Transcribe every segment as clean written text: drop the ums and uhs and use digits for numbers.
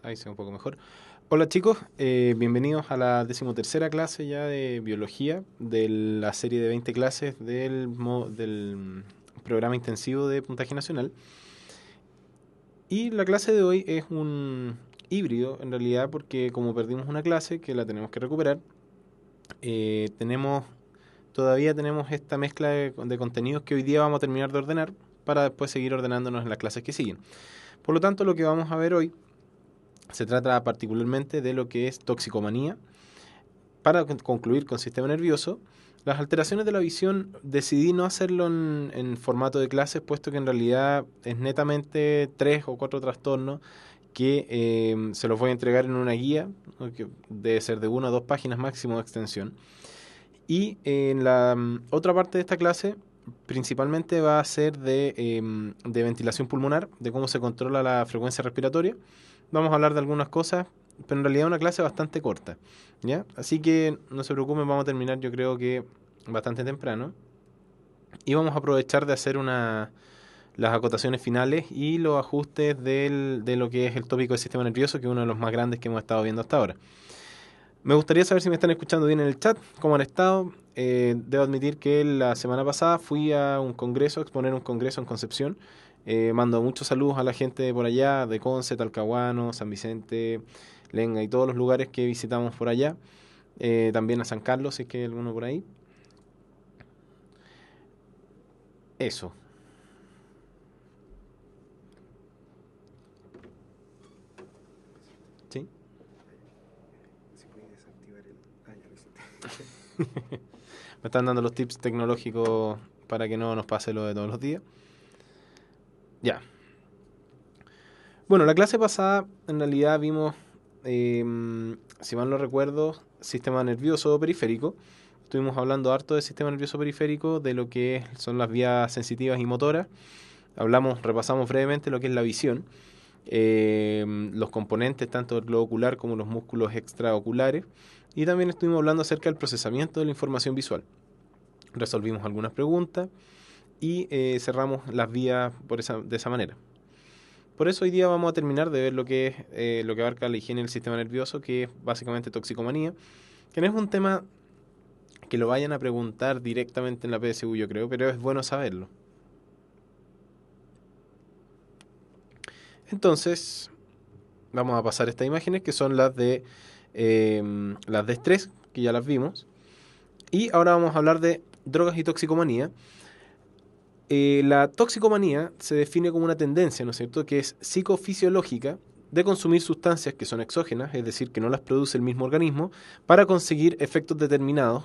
Ahí se ve un poco mejor. Hola chicos, bienvenidos a la 13ª clase ya de biología de la serie de 20 clases del programa intensivo de puntaje nacional. Y la clase de hoy es un híbrido en realidad porque como perdimos una clase que la tenemos que recuperar, eh, tenemos todavía tenemos esta mezcla de contenidos que hoy día vamos a terminar de ordenar para después seguir ordenándonos en las clases que siguen. Por lo tanto, lo que vamos a ver hoy se trata particularmente de lo que es toxicomanía. Para concluir con sistema nervioso, las alteraciones de la visión decidí no hacerlo en formato de clases, puesto que en realidad es netamente 3 o 4 trastornos que se los voy a entregar en una guía, ¿no? Que debe ser de 1 o 2 páginas máximo de extensión. Y en la otra parte de esta clase principalmente va a ser de ventilación pulmonar, de cómo se controla la frecuencia respiratoria. Vamos a hablar de algunas cosas, pero en realidad es una clase bastante corta, ¿ya? Así que no se preocupen, vamos a terminar yo creo que bastante temprano. Y vamos a aprovechar de hacer las acotaciones finales y los ajustes de lo que es el tópico del sistema nervioso, que es uno de los más grandes que hemos estado viendo hasta ahora. Me gustaría saber si me están escuchando bien en el chat, cómo han estado. Debo admitir que la semana pasada fui a un congreso, a exponer un congreso en Concepción. Mando muchos saludos a la gente de por allá, de Conce, Talcahuano, San Vicente, Lenga y todos los lugares que visitamos por allá. También a San Carlos, si es que hay alguno por ahí. Eso, ¿sí? Si puedes desactivar el... Ah, ya lo hiciste. Me están dando los tips tecnológicos para que no nos pase lo de todos los días. Ya. Bueno, la clase pasada en realidad vimos, si mal no recuerdo, sistema nervioso periférico. Estuvimos hablando harto del sistema nervioso periférico, de lo que son las vías sensitivas y motoras. Repasamos brevemente lo que es la visión, los componentes tanto del globo ocular como los músculos extraoculares. Y también estuvimos hablando acerca del procesamiento de la información visual. Resolvimos algunas preguntas y cerramos las vías de esa manera. Por eso hoy día vamos a terminar de ver lo que es lo que abarca la higiene del sistema nervioso, que es básicamente toxicomanía, que no es un tema que lo vayan a preguntar directamente en la PSU, yo creo, pero es bueno saberlo. Entonces, vamos a pasar estas imágenes que son las de estrés, que ya las vimos. Y ahora vamos a hablar de drogas y toxicomanía. La toxicomanía se define como una tendencia, ¿no es cierto?, que es psicofisiológica de consumir sustancias que son exógenas, es decir, que no las produce el mismo organismo, para conseguir efectos determinados,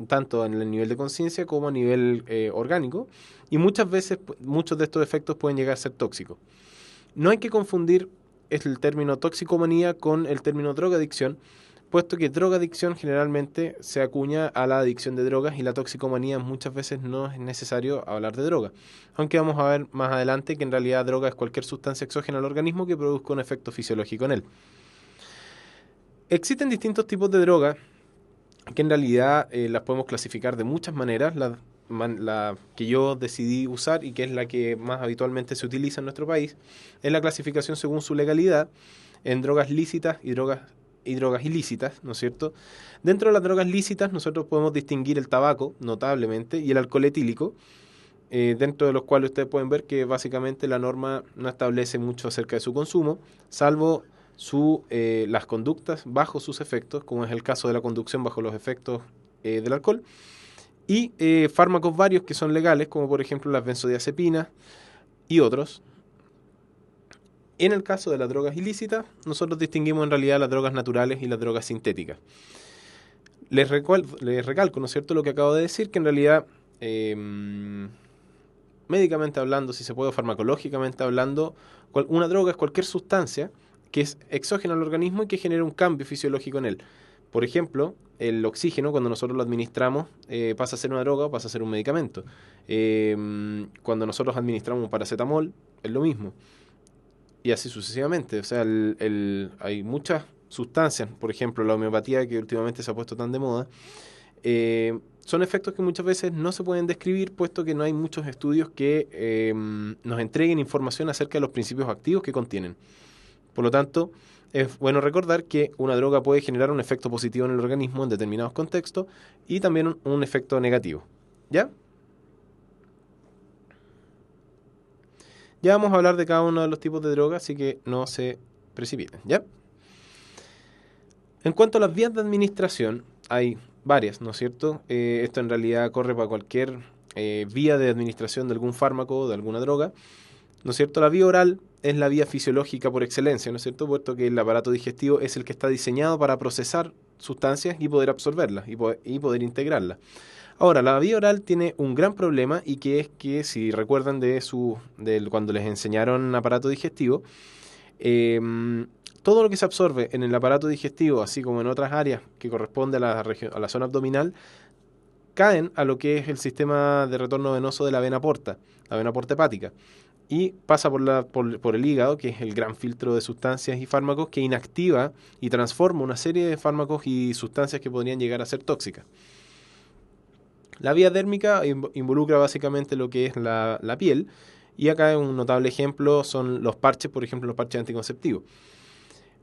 tanto en el nivel de conciencia como a nivel orgánico, y muchas veces muchos de estos efectos pueden llegar a ser tóxicos. No hay que confundir el término toxicomanía con el término drogadicción, puesto que drogadicción generalmente se acuña a la adicción de drogas y la toxicomanía muchas veces no es necesario hablar de droga. Aunque vamos a ver más adelante que en realidad droga es cualquier sustancia exógena al organismo que produzca un efecto fisiológico en él. Existen distintos tipos de drogas que en realidad las podemos clasificar de muchas maneras. La que yo decidí usar y que es la que más habitualmente se utiliza en nuestro país es la clasificación según su legalidad en drogas lícitas y drogas ilícitas, ¿no es cierto? Dentro de las drogas lícitas nosotros podemos distinguir el tabaco, notablemente, y el alcohol etílico, dentro de los cuales ustedes pueden ver que básicamente la norma no establece mucho acerca de su consumo, salvo las conductas bajo sus efectos, como es el caso de la conducción bajo los efectos del alcohol, y fármacos varios que son legales, como por ejemplo las benzodiazepinas y otros. En el caso de las drogas ilícitas, nosotros distinguimos en realidad las drogas naturales y las drogas sintéticas. Les recalco, ¿no es cierto?, lo que acabo de decir, que en realidad, médicamente hablando, si se puede, farmacológicamente hablando, una droga es cualquier sustancia que es exógena al organismo y que genera un cambio fisiológico en él. Por ejemplo, el oxígeno, cuando nosotros lo administramos, pasa a ser una droga o pasa a ser un medicamento. Cuando nosotros administramos un paracetamol, es lo mismo. Y así sucesivamente. O sea, hay muchas sustancias, por ejemplo, la homeopatía, que últimamente se ha puesto tan de moda, son efectos que muchas veces no se pueden describir, puesto que no hay muchos estudios que nos entreguen información acerca de los principios activos que contienen. Por lo tanto, es bueno recordar que una droga puede generar un efecto positivo en el organismo en determinados contextos y también un efecto negativo. ¿Ya? Ya vamos a hablar de cada uno de los tipos de drogas, así que no se precipiten, ¿ya? En cuanto a las vías de administración, hay varias, ¿no es cierto? Esto en realidad corre para cualquier vía de administración de algún fármaco o de alguna droga, ¿no es cierto? La vía oral es la vía fisiológica por excelencia, ¿no es cierto? Puesto que el aparato digestivo es el que está diseñado para procesar sustancias y poder absorberlas y poder integrarlas. Ahora, la vía oral tiene un gran problema y que es que, si recuerdan cuando les enseñaron aparato digestivo, eh, todo lo que se absorbe en el aparato digestivo, así como en otras áreas que corresponde a la zona abdominal, caen a lo que es el sistema de retorno venoso de la vena porta hepática, y pasa por el hígado, que es el gran filtro de sustancias y fármacos que inactiva y transforma una serie de fármacos y sustancias que podrían llegar a ser tóxicas. La vía dérmica involucra básicamente lo que es la piel, y acá un notable ejemplo son los parches, por ejemplo los parches anticonceptivos.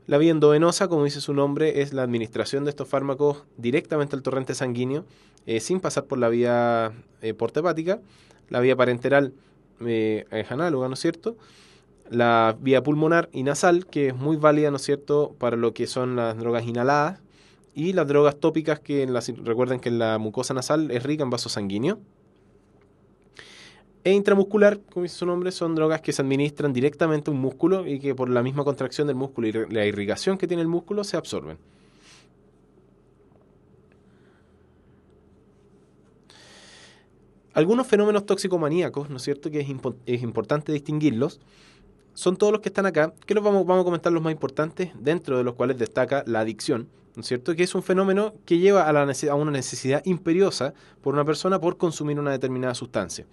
La vía endovenosa, como dice su nombre, es la administración de estos fármacos directamente al torrente sanguíneo, sin pasar por la vía porta hepática. La vía parenteral es análoga, ¿no es cierto? La vía pulmonar y nasal, que es muy válida, ¿no es cierto?, para lo que son las drogas inhaladas, y las drogas tópicas, recuerden que la mucosa nasal es rica en vasos sanguíneos. E intramuscular, como dice su nombre, son drogas que se administran directamente a un músculo y que por la misma contracción del músculo y la irrigación que tiene el músculo se absorben. Algunos fenómenos toxicomaníacos, ¿no es cierto?, que es importante distinguirlos, son todos los que están acá, que vamos a comentar los más importantes, dentro de los cuales destaca la adicción, ¿no es cierto?, que es un fenómeno que lleva a una necesidad imperiosa por una persona por consumir una determinada sustancia.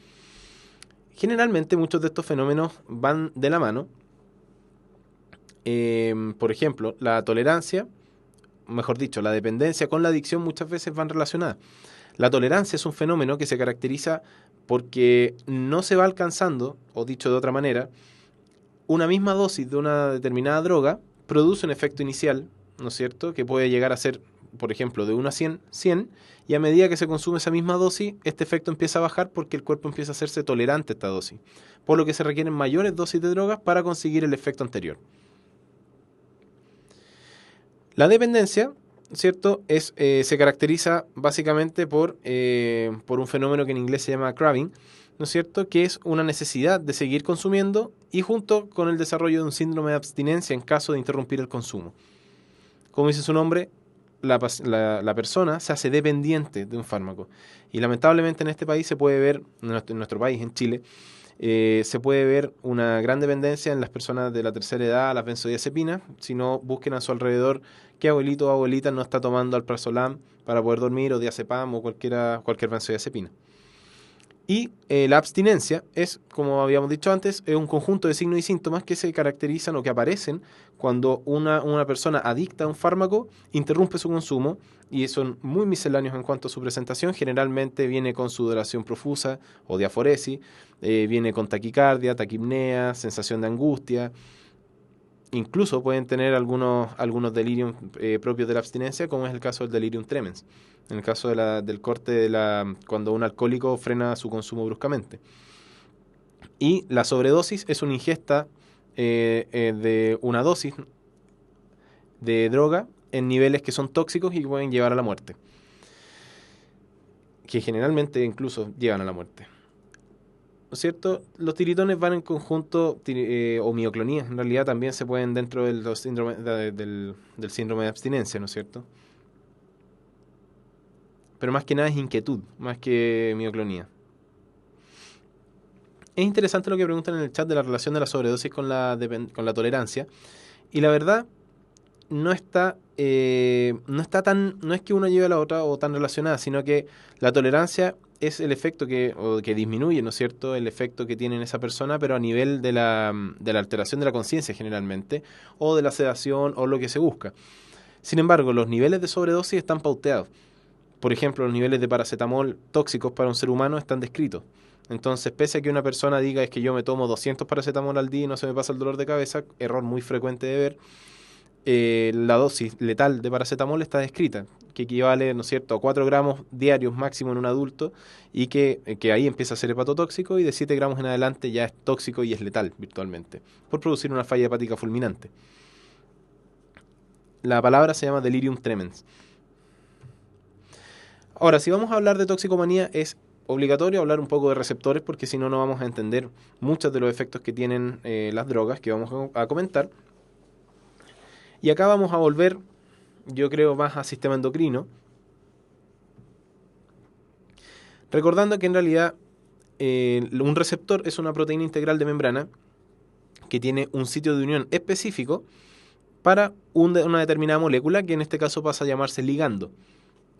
Generalmente muchos de estos fenómenos van de la mano. Por ejemplo, la tolerancia, mejor dicho, la dependencia con la adicción muchas veces van relacionadas. La tolerancia es un fenómeno que se caracteriza porque no se va alcanzando, o dicho de otra manera, una misma dosis de una determinada droga produce un efecto inicial, ¿no es cierto?, que puede llegar a ser, por ejemplo, de 1 a 100, 100, y a medida que se consume esa misma dosis, este efecto empieza a bajar porque el cuerpo empieza a hacerse tolerante a esta dosis, por lo que se requieren mayores dosis de drogas para conseguir el efecto anterior. La dependencia, ¿cierto?, se caracteriza básicamente por un fenómeno que en inglés se llama craving, ¿no es cierto?, que es una necesidad de seguir consumiendo y junto con el desarrollo de un síndrome de abstinencia en caso de interrumpir el consumo. Como dice su nombre, la persona se hace dependiente de un fármaco. Y lamentablemente en este país se puede ver, en nuestro país, en Chile, se puede ver una gran dependencia en las personas de la tercera edad a las benzodiazepinas. Si no, busquen a su alrededor qué abuelito o abuelita no está tomando alprazolam para poder dormir, o diazepam o cualquier benzodiazepina. Y la abstinencia es, como habíamos dicho antes, es un conjunto de signos y síntomas que se caracterizan o que aparecen cuando una persona adicta a un fármaco interrumpe su consumo, y son muy misceláneos en cuanto a su presentación. Generalmente viene con sudoración profusa o diaforesis, viene con taquicardia, taquipnea, sensación de angustia. Incluso pueden tener algunos delirios propios de la abstinencia, como es el caso del delirium tremens, en el caso del corte cuando un alcohólico frena su consumo bruscamente. Y la sobredosis es una ingesta de una dosis de droga en niveles que son tóxicos y que pueden llevar a la muerte, que generalmente incluso llevan a la muerte. ¿No es cierto? Los tiritones van en conjunto, o mioclonías en realidad también se pueden dentro del síndrome de abstinencia, ¿no es cierto? Pero más que nada es inquietud, más que mioclonía. Es interesante lo que preguntan en el chat de la relación de la sobredosis con la tolerancia, y la verdad no es que uno lleve a la otra o tan relacionada, sino que la tolerancia es el efecto que disminuye, ¿no es cierto?, el efecto que tiene en esa persona, pero a nivel de la alteración de la conciencia generalmente, o de la sedación, o lo que se busca. Sin embargo, los niveles de sobredosis están pauteados. Por ejemplo, los niveles de paracetamol tóxicos para un ser humano están descritos. Entonces, pese a que una persona diga es que yo me tomo 200 paracetamol al día y no se me pasa el dolor de cabeza, error muy frecuente de ver, La dosis letal de paracetamol está descrita, que equivale, ¿no es cierto?, a 4 gramos diarios máximo en un adulto y que ahí empieza a ser hepatotóxico y de 7 gramos en adelante ya es tóxico y es letal virtualmente, por producir una falla hepática fulminante. La palabra se llama delirium tremens. Ahora, si vamos a hablar de toxicomanía, es obligatorio hablar un poco de receptores porque si no, no vamos a entender muchos de los efectos que tienen las drogas que vamos a comentar. Y acá vamos a volver, yo creo, más a sistema endocrino, recordando que en realidad un receptor es una proteína integral de membrana que tiene un sitio de unión específico para una determinada molécula que en este caso pasa a llamarse ligando,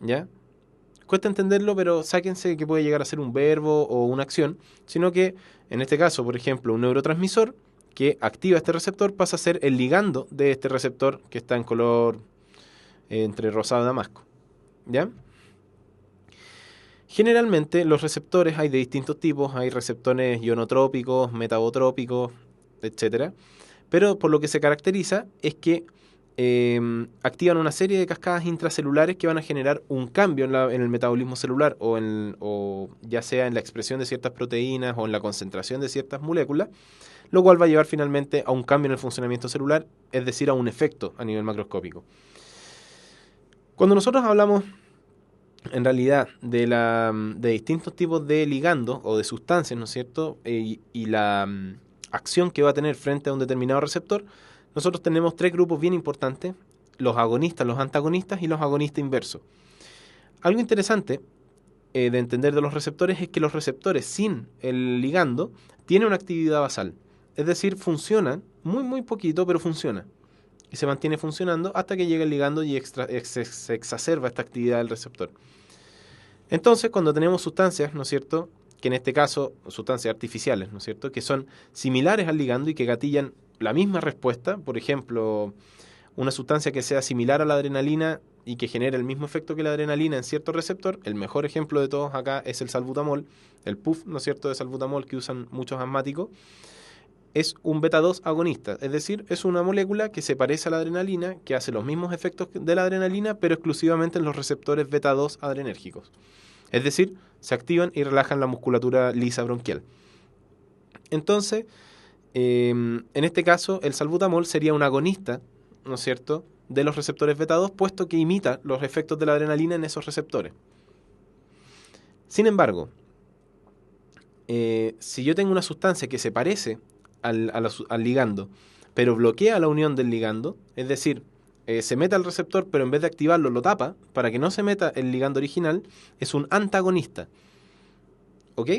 ¿ya? Cuesta entenderlo, pero sáquense que puede llegar a ser un verbo o una acción, sino que en este caso, por ejemplo, un neurotransmisor que activa este receptor pasa a ser el ligando de este receptor que está en color entre rosado y damasco, ¿ya? Generalmente los receptores hay de distintos tipos, hay receptores ionotrópicos, metabotrópicos, etcétera, pero por lo que se caracteriza es que activan una serie de cascadas intracelulares que van a generar un cambio en el metabolismo celular o ya sea en la expresión de ciertas proteínas o en la concentración de ciertas moléculas, lo cual va a llevar finalmente a un cambio en el funcionamiento celular, es decir, a un efecto a nivel macroscópico. Cuando nosotros hablamos en realidad de distintos tipos de ligandos o de sustancias, ¿no es cierto? Y la acción que va a tener frente a un determinado receptor, nosotros tenemos 3 grupos bien importantes: los agonistas, los antagonistas y los agonistas inversos. Algo interesante de entender de los receptores es que los receptores sin el ligando tienen una actividad basal, es decir, funcionan muy poquito, pero funciona. Y se mantiene funcionando hasta que llega el ligando y se exacerba esta actividad del receptor. Entonces, cuando tenemos sustancias, ¿no es cierto?, que en este caso, sustancias artificiales, ¿no es cierto?, que son similares al ligando y que gatillan la misma respuesta, por ejemplo, una sustancia que sea similar a la adrenalina y que genere el mismo efecto que la adrenalina en cierto receptor, el mejor ejemplo de todos acá es el salbutamol, el PUF, ¿no es cierto?, de salbutamol que usan muchos asmáticos. Es un beta-2 agonista, es decir, es una molécula que se parece a la adrenalina, que hace los mismos efectos de la adrenalina, pero exclusivamente en los receptores beta-2 adrenérgicos. Es decir, se activan y relajan la musculatura lisa bronquial. Entonces, en este caso, el salbutamol sería un agonista, ¿no es cierto?, de los receptores beta-2, puesto que imita los efectos de la adrenalina en esos receptores. Sin embargo, si yo tengo una sustancia que se parece al ligando, pero bloquea la unión del ligando, es decir, se mete al receptor, pero en vez de activarlo lo tapa para que no se meta el ligando original, es un antagonista. ¿Ok?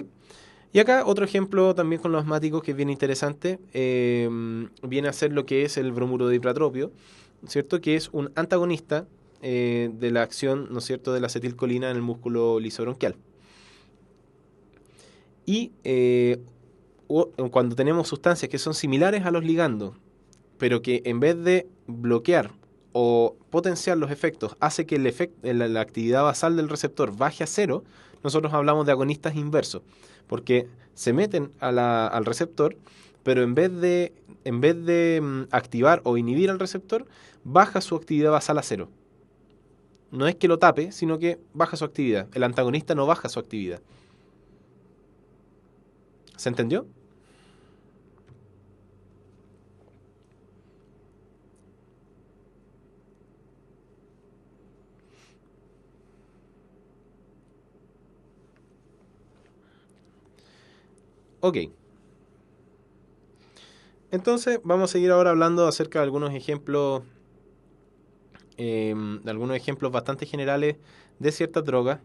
Y acá otro ejemplo también con los asmáticos que es bien interesante, viene a ser lo que es el bromuro de hipratropio, ¿cierto? Que es un antagonista de la acción, ¿no es cierto?, de la acetilcolina en el músculo lisobronquial. Y cuando tenemos sustancias que son similares a los ligandos, pero que en vez de bloquear o potenciar los efectos, hace que la actividad basal del receptor baje a cero, nosotros hablamos de agonistas inversos, porque se meten al receptor, pero en vez de activar o inhibir al receptor, baja su actividad basal a cero. No es que lo tape, sino que baja su actividad. El antagonista no baja su actividad. ¿Se entendió? Ok. Entonces vamos a seguir ahora hablando acerca de algunos ejemplos bastante generales de ciertas drogas.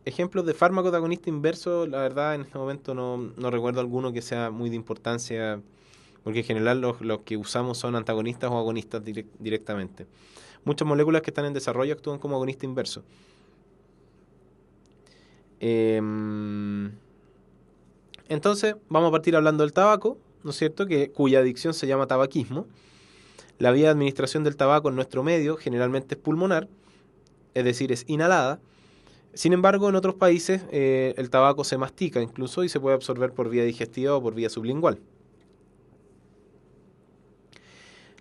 Ejemplos de fármaco de agonista inverso, la verdad en este momento no recuerdo alguno que sea muy de importancia, porque en general los que usamos son antagonistas o agonistas directamente. Muchas moléculas que están en desarrollo actúan como agonista inverso. Entonces, vamos a partir hablando del tabaco, ¿no es cierto?, cuya adicción se llama tabaquismo. La vía de administración del tabaco en nuestro medio generalmente es pulmonar, es decir, es inhalada. Sin embargo, en otros países el tabaco se mastica incluso y se puede absorber por vía digestiva o por vía sublingual.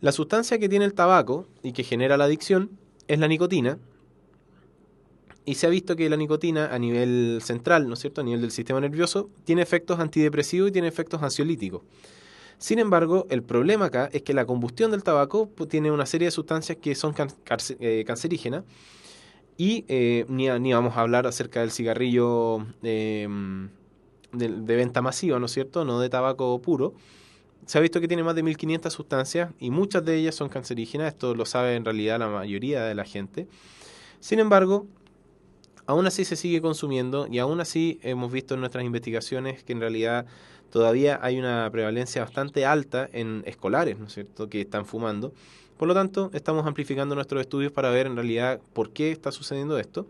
La sustancia que tiene el tabaco y que genera la adicción es la nicotina, y se ha visto que la nicotina a nivel central, ¿no es cierto?, a nivel del sistema nervioso, tiene efectos antidepresivos y tiene efectos ansiolíticos. Sin embargo, el problema acá es que la combustión del tabaco tiene una serie de sustancias que son cancerígenas, y ni vamos a hablar acerca del cigarrillo de venta masiva, ¿no es cierto?, no de tabaco puro. Se ha visto que tiene más de 1500 sustancias y muchas de ellas son cancerígenas. Esto lo sabe en realidad la mayoría de la gente. Sin embargo, aún así se sigue consumiendo, y aún así hemos visto en nuestras investigaciones que en realidad todavía hay una prevalencia bastante alta en escolares, ¿no es cierto?, que están fumando. Por lo tanto, estamos amplificando nuestros estudios para ver en realidad por qué está sucediendo esto.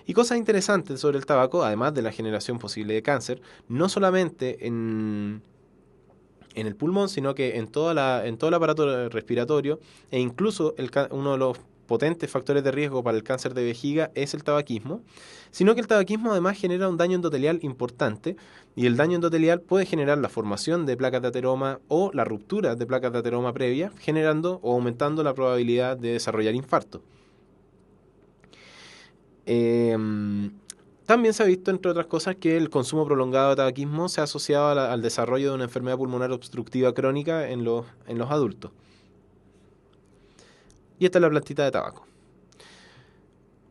Y cosas interesantes sobre el tabaco, además de la generación posible de cáncer, no solamente en el pulmón, sino que en todo el aparato respiratorio, e incluso uno de los potentes factores de riesgo para el cáncer de vejiga es el tabaquismo, sino que el tabaquismo además genera un daño endotelial importante, y el daño endotelial puede generar la formación de placas de ateroma o la ruptura de placas de ateroma previa, generando o aumentando la probabilidad de desarrollar infarto. También se ha visto, entre otras cosas, que el consumo prolongado de tabaquismo se ha asociado al desarrollo de una enfermedad pulmonar obstructiva crónica en los adultos. Y esta es la plantita de tabaco.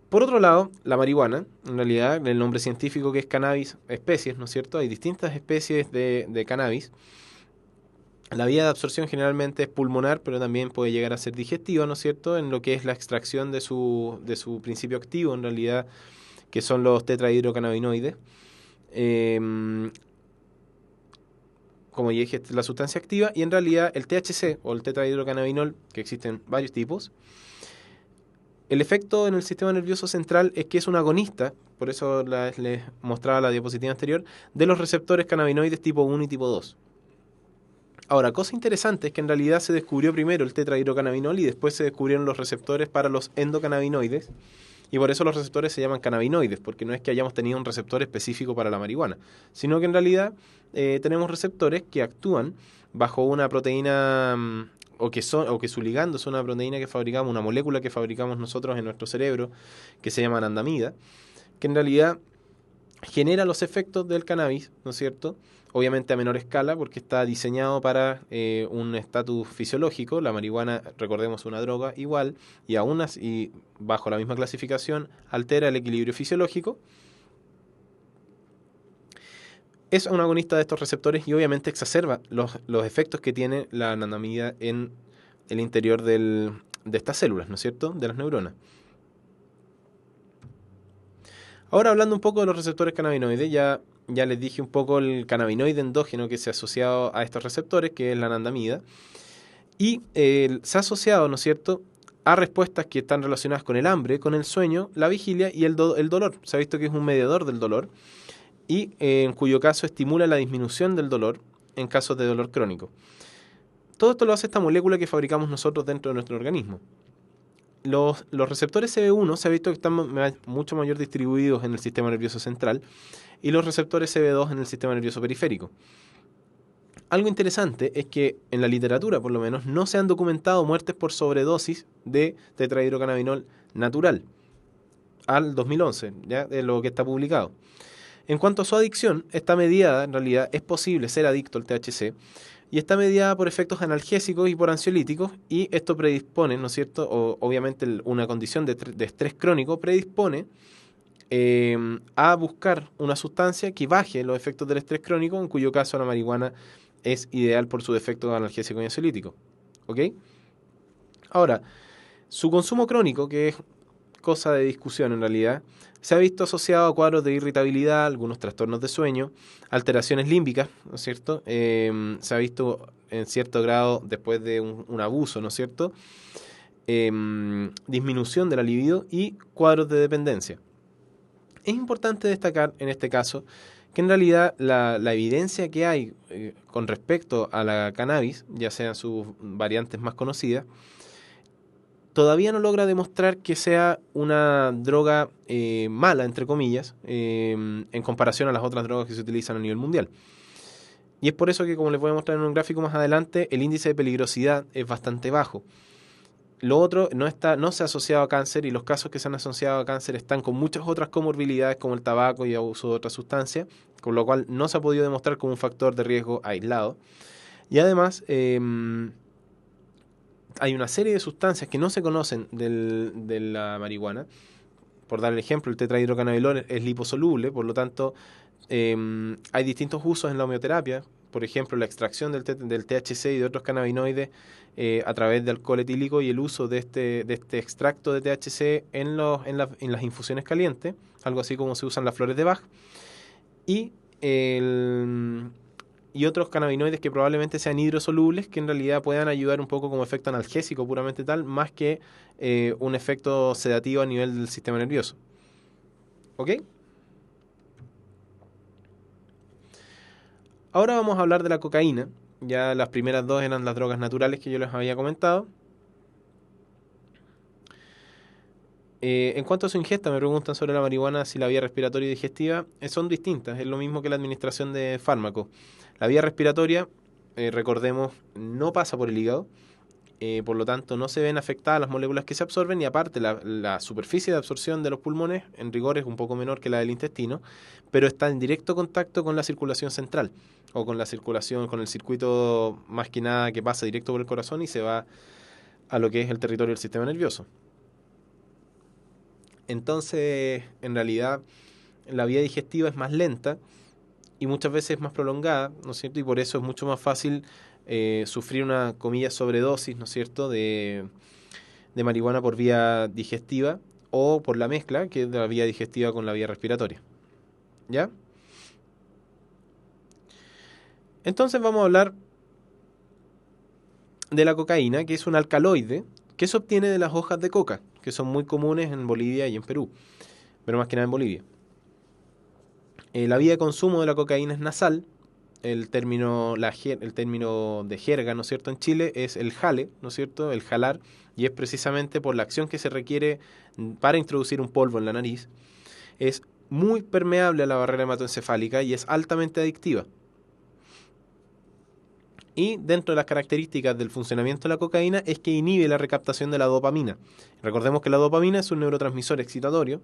Por otro lado, la marihuana, en realidad, el nombre científico que es cannabis especies, ¿no es cierto? Hay distintas especies de cannabis. La vía de absorción generalmente es pulmonar, pero también puede llegar a ser digestiva, ¿no es cierto?, en lo que es la extracción de su principio activo, en realidad, que son los tetrahidrocannabinoides. Como ya dije, esta es la sustancia activa, y en realidad el THC o el tetrahidrocannabinol, que existen varios tipos, el efecto en el sistema nervioso central es que es un agonista, por eso les mostraba la diapositiva anterior, de los receptores cannabinoides tipo 1 y tipo 2. Ahora, cosa interesante es que en realidad se descubrió primero el tetrahidrocannabinol y después se descubrieron los receptores para los endocannabinoides, y por eso los receptores se llaman cannabinoides, porque no es que hayamos tenido un receptor específico para la marihuana, sino que en realidad tenemos receptores que actúan bajo una proteína o que su ligando es una proteína que fabricamos, una molécula que fabricamos nosotros en nuestro cerebro, que se llama anandamida, que en realidad genera los efectos del cannabis, ¿no es cierto? Obviamente a menor escala, porque está diseñado para un estatus fisiológico. La marihuana, recordemos, una droga igual, y aún así, bajo la misma clasificación, altera el equilibrio fisiológico. Es un agonista de estos receptores y obviamente exacerba los efectos que tiene la anandamida en el interior de estas células, ¿no es cierto?, de las neuronas. Ahora, hablando un poco de los receptores cannabinoides, ya les dije un poco el cannabinoide endógeno que se ha asociado a estos receptores, que es la anandamida, y se ha asociado, ¿no es cierto?, a respuestas que están relacionadas con el hambre, con el sueño, la vigilia y el dolor. Se ha visto que es un mediador del dolor, y en cuyo caso estimula la disminución del dolor en casos de dolor crónico. Todo esto lo hace esta molécula que fabricamos nosotros dentro de nuestro organismo. Los receptores CB1 se ha visto que están mucho mayor distribuidos en el sistema nervioso central, y los receptores CB2 en el sistema nervioso periférico. Algo interesante es que en la literatura, por lo menos, no se han documentado muertes por sobredosis de tetrahidrocannabinol natural al 2011, ya de lo que está publicado. En cuanto a su adicción, está mediada, en realidad es posible ser adicto al THC, y está mediada por efectos analgésicos y por ansiolíticos, y esto predispone, ¿no es cierto?, obviamente una condición de estrés crónico predispone a buscar una sustancia que baje los efectos del estrés crónico, en cuyo caso la marihuana es ideal por su efecto analgésico y ansiolítico. ¿Ok? Ahora, su consumo crónico, que es cosa de discusión en realidad, se ha visto asociado a cuadros de irritabilidad, algunos trastornos de sueño, alteraciones límbicas, ¿no es cierto? Se ha visto en cierto grado, después de un abuso, ¿no es cierto?, disminución de la libido y cuadros de dependencia. Es importante destacar en este caso que en realidad la evidencia que hay con respecto a la cannabis, ya sean sus variantes más conocidas, todavía no logra demostrar que sea una droga mala, entre comillas, en comparación a las otras drogas que se utilizan a nivel mundial. Y es por eso que, como les voy a mostrar en un gráfico más adelante, el índice de peligrosidad es bastante bajo. Lo otro no se ha asociado a cáncer, y los casos que se han asociado a cáncer están con muchas otras comorbilidades como el tabaco y abuso de otras sustancias, con lo cual no se ha podido demostrar como un factor de riesgo aislado. Y además hay una serie de sustancias que no se conocen de la marihuana. Por dar el ejemplo, el tetrahidrocannabinol es liposoluble, por lo tanto hay distintos usos en la homeoterapia. Por ejemplo, la extracción del THC y de otros cannabinoides a través de alcohol etílico, y el uso de este extracto de THC en las infusiones calientes, algo así como se usan las flores de Bach, y, y otros cannabinoides que probablemente sean hidrosolubles, que en realidad puedan ayudar un poco como efecto analgésico puramente tal, más que un efecto sedativo a nivel del sistema nervioso. ¿Ok? Ahora vamos a hablar de la cocaína. Ya las primeras dos eran las drogas naturales que yo les había comentado. En cuanto a su ingesta, me preguntan sobre la marihuana, si la vía respiratoria y digestiva son distintas. Es lo mismo que la administración de fármacos. La vía respiratoria, recordemos, no pasa por el hígado. Por lo tanto, no se ven afectadas las moléculas que se absorben, y aparte la superficie de absorción de los pulmones en rigor es un poco menor que la del intestino, pero está en directo contacto con la circulación central, o con la circulación, con el circuito más que nada que pasa directo por el corazón y se va a lo que es el territorio del sistema nervioso. Entonces, en realidad, la vía digestiva es más lenta y muchas veces es más prolongada, ¿no es cierto? Y por eso es mucho más fácil sufrir una, comillas, sobredosis, ¿no es cierto?, de marihuana por vía digestiva, o por la mezcla, que es de la vía digestiva con la vía respiratoria. ¿Ya? Entonces vamos a hablar de la cocaína, que es un alcaloide que se obtiene de las hojas de coca, que son muy comunes en Bolivia y en Perú, pero más que nada en Bolivia. La vía de consumo de la cocaína es nasal. El término de jerga, ¿no es cierto?, en Chile es el jale, ¿no es cierto?, el jalar, y es precisamente por la acción que se requiere para introducir un polvo en la nariz. Es muy permeable a la barrera hematoencefálica y es altamente adictiva. Y dentro de las características del funcionamiento de la cocaína es que inhibe la recaptación de la dopamina. Recordemos que la dopamina es un neurotransmisor excitatorio,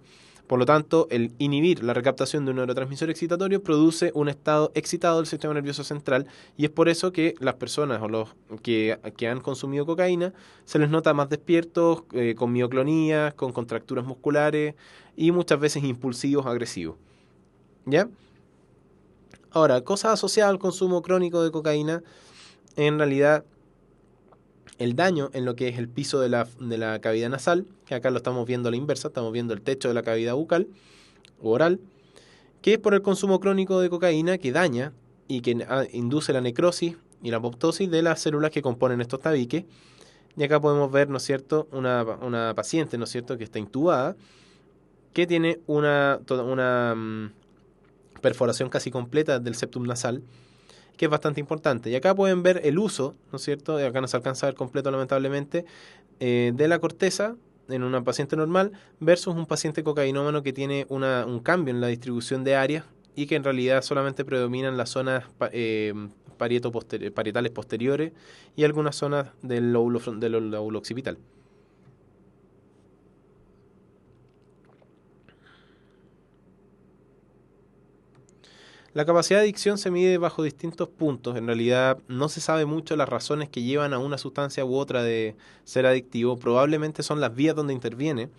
por lo tanto, el inhibir la recaptación de un neurotransmisor excitatorio produce un estado excitado del sistema nervioso central, y es por eso que las personas o los que han consumido cocaína se les nota más despiertos, con mioclonías, con contracturas musculares y muchas veces impulsivos, agresivos. ¿Ya? Ahora, cosas asociadas al consumo crónico de cocaína. En realidad, el daño en lo que es el piso de la cavidad nasal, que acá lo estamos viendo a la inversa, estamos viendo el techo de la cavidad bucal o oral, que es por el consumo crónico de cocaína, que daña y que induce la necrosis y la apoptosis de las células que componen estos tabiques. Y acá podemos ver, ¿no es cierto?, una paciente, ¿no es cierto?, que está intubada, que tiene una perforación casi completa del septum nasal, que es bastante importante. Y acá pueden ver el uso, ¿no es cierto?, acá no se alcanza a ver completo lamentablemente, de la corteza en una paciente normal versus un paciente cocainómano que tiene un cambio en la distribución de áreas, y que en realidad solamente predominan las zonas parietales posteriores y algunas zonas del lóbulo occipital. La capacidad de adicción se mide bajo distintos puntos. En realidad no se sabe mucho las razones que llevan a una sustancia u otra de ser adictivo. Probablemente son las vías donde interviene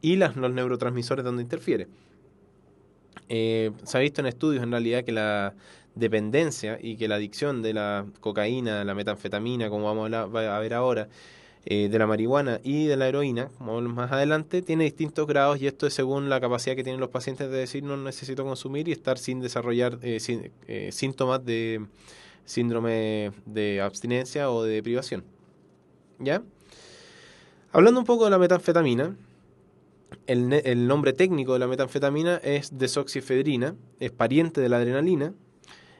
y los neurotransmisores donde interfiere. Se ha visto en estudios en realidad que la dependencia y que la adicción de la cocaína, la metanfetamina, como vamos a ver ahora, de la marihuana y de la heroína, como vemos más adelante, tiene distintos grados, y esto es según la capacidad que tienen los pacientes de decir no necesito consumir y estar sin desarrollar síntomas de síndrome de abstinencia o de privación. ¿Ya? Hablando un poco de la metanfetamina, el nombre técnico de la metanfetamina es desoxifedrina, es pariente de la adrenalina,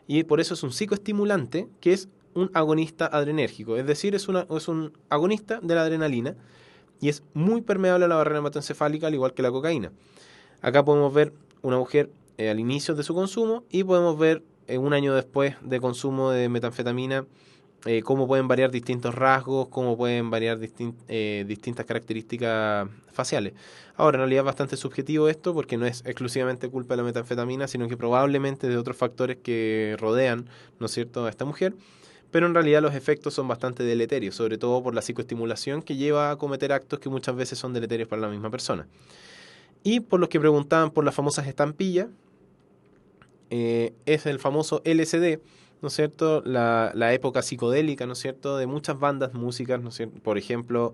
y por eso es un psicoestimulante que es un agonista adrenérgico, es decir, es un agonista de la adrenalina, y es muy permeable a la barrera hematoencefálica, al igual que la cocaína. Acá podemos ver una mujer al inicio de su consumo, y podemos ver un año después de consumo de metanfetamina, cómo pueden variar distintos rasgos, cómo pueden variar distintas características faciales. Ahora, en realidad es bastante subjetivo esto porque no es exclusivamente culpa de la metanfetamina, sino que probablemente de otros factores que rodean, ¿no es cierto?, a esta mujer. Pero en realidad los efectos son bastante deleterios, sobre todo por la psicoestimulación que lleva a cometer actos que muchas veces son deleterios para la misma persona. Y por los que preguntaban por las famosas estampillas, es el famoso LSD, ¿no es cierto? La época psicodélica, ¿no es cierto?, de muchas bandas, músicas, ¿no es cierto? Por ejemplo,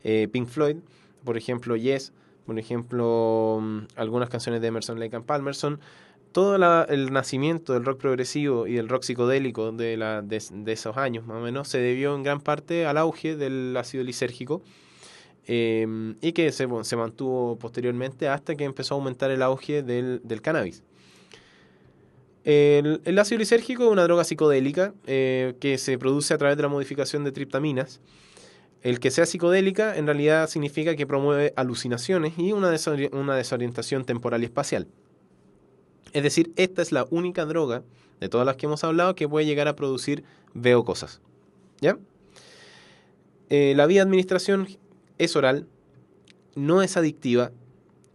Pink Floyd, por ejemplo, Yes, por ejemplo, algunas canciones de Emerson, Lake and Palmer, son todo el nacimiento del rock progresivo y del rock psicodélico de esos años, más o menos, se debió en gran parte al auge del ácido lisérgico, y que se mantuvo posteriormente hasta que empezó a aumentar el auge del cannabis. El ácido lisérgico es una droga psicodélica que se produce a través de la modificación de triptaminas. El que sea psicodélica en realidad significa que promueve alucinaciones y una desorientación temporal y espacial. Es decir, esta es la única droga de todas las que hemos hablado que puede llegar a producir veo cosas. ¿Ya? La vía de administración es oral, no es adictiva,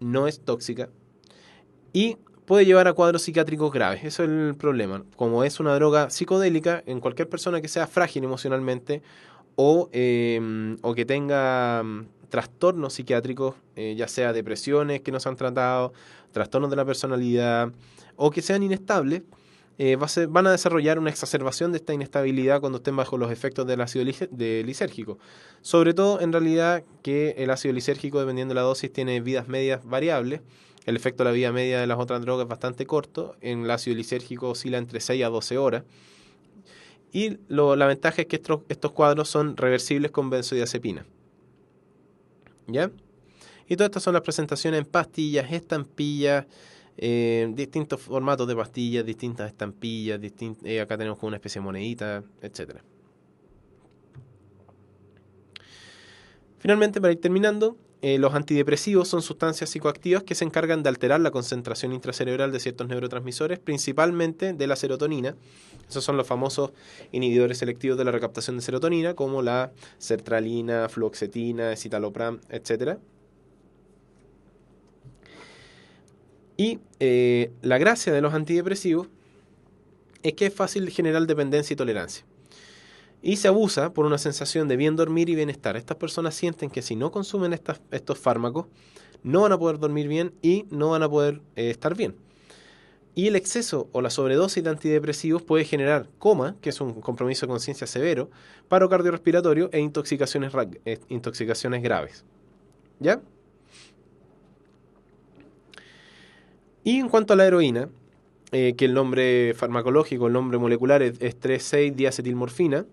no es tóxica y puede llevar a cuadros psiquiátricos graves. Eso es el problema. Como es una droga psicodélica, en cualquier persona que sea frágil emocionalmente o que tenga trastornos psiquiátricos, ya sea depresiones que no se han tratado, trastornos de la personalidad o que sean inestables, van a desarrollar una exacerbación de esta inestabilidad cuando estén bajo los efectos del ácido lisérgico. Sobre todo, en realidad, que el ácido lisérgico, dependiendo de la dosis, tiene vidas medias variables. El efecto de la vida media de las otras drogas es bastante corto. En el ácido lisérgico oscila entre 6 a 12 horas. Y la ventaja es que estos cuadros son reversibles con benzodiazepina. ¿Ya? Y todas estas son las presentaciones en pastillas, estampillas, distintos formatos de pastillas, distintas estampillas, acá tenemos como una especie de monedita, etc. Finalmente, para ir terminando, los antidepresivos son sustancias psicoactivas que se encargan de alterar la concentración intracerebral de ciertos neurotransmisores, principalmente de la serotonina. Esos son los famosos inhibidores selectivos de la recaptación de serotonina, como la sertralina, fluoxetina, escitalopram, etc. Y la gracia de los antidepresivos es que es fácil generar dependencia y tolerancia. Y se abusa por una sensación de bien dormir y bienestar. Estas personas sienten que si no consumen estos fármacos, no van a poder dormir bien y no van a poder estar bien. Y el exceso o la sobredosis de antidepresivos puede generar coma, que es un compromiso de conciencia severo, paro cardiorrespiratorio e intoxicaciones graves. ¿Ya? Y en cuanto a la heroína, que el nombre farmacológico, el nombre molecular es 3,6-diacetilmorfina,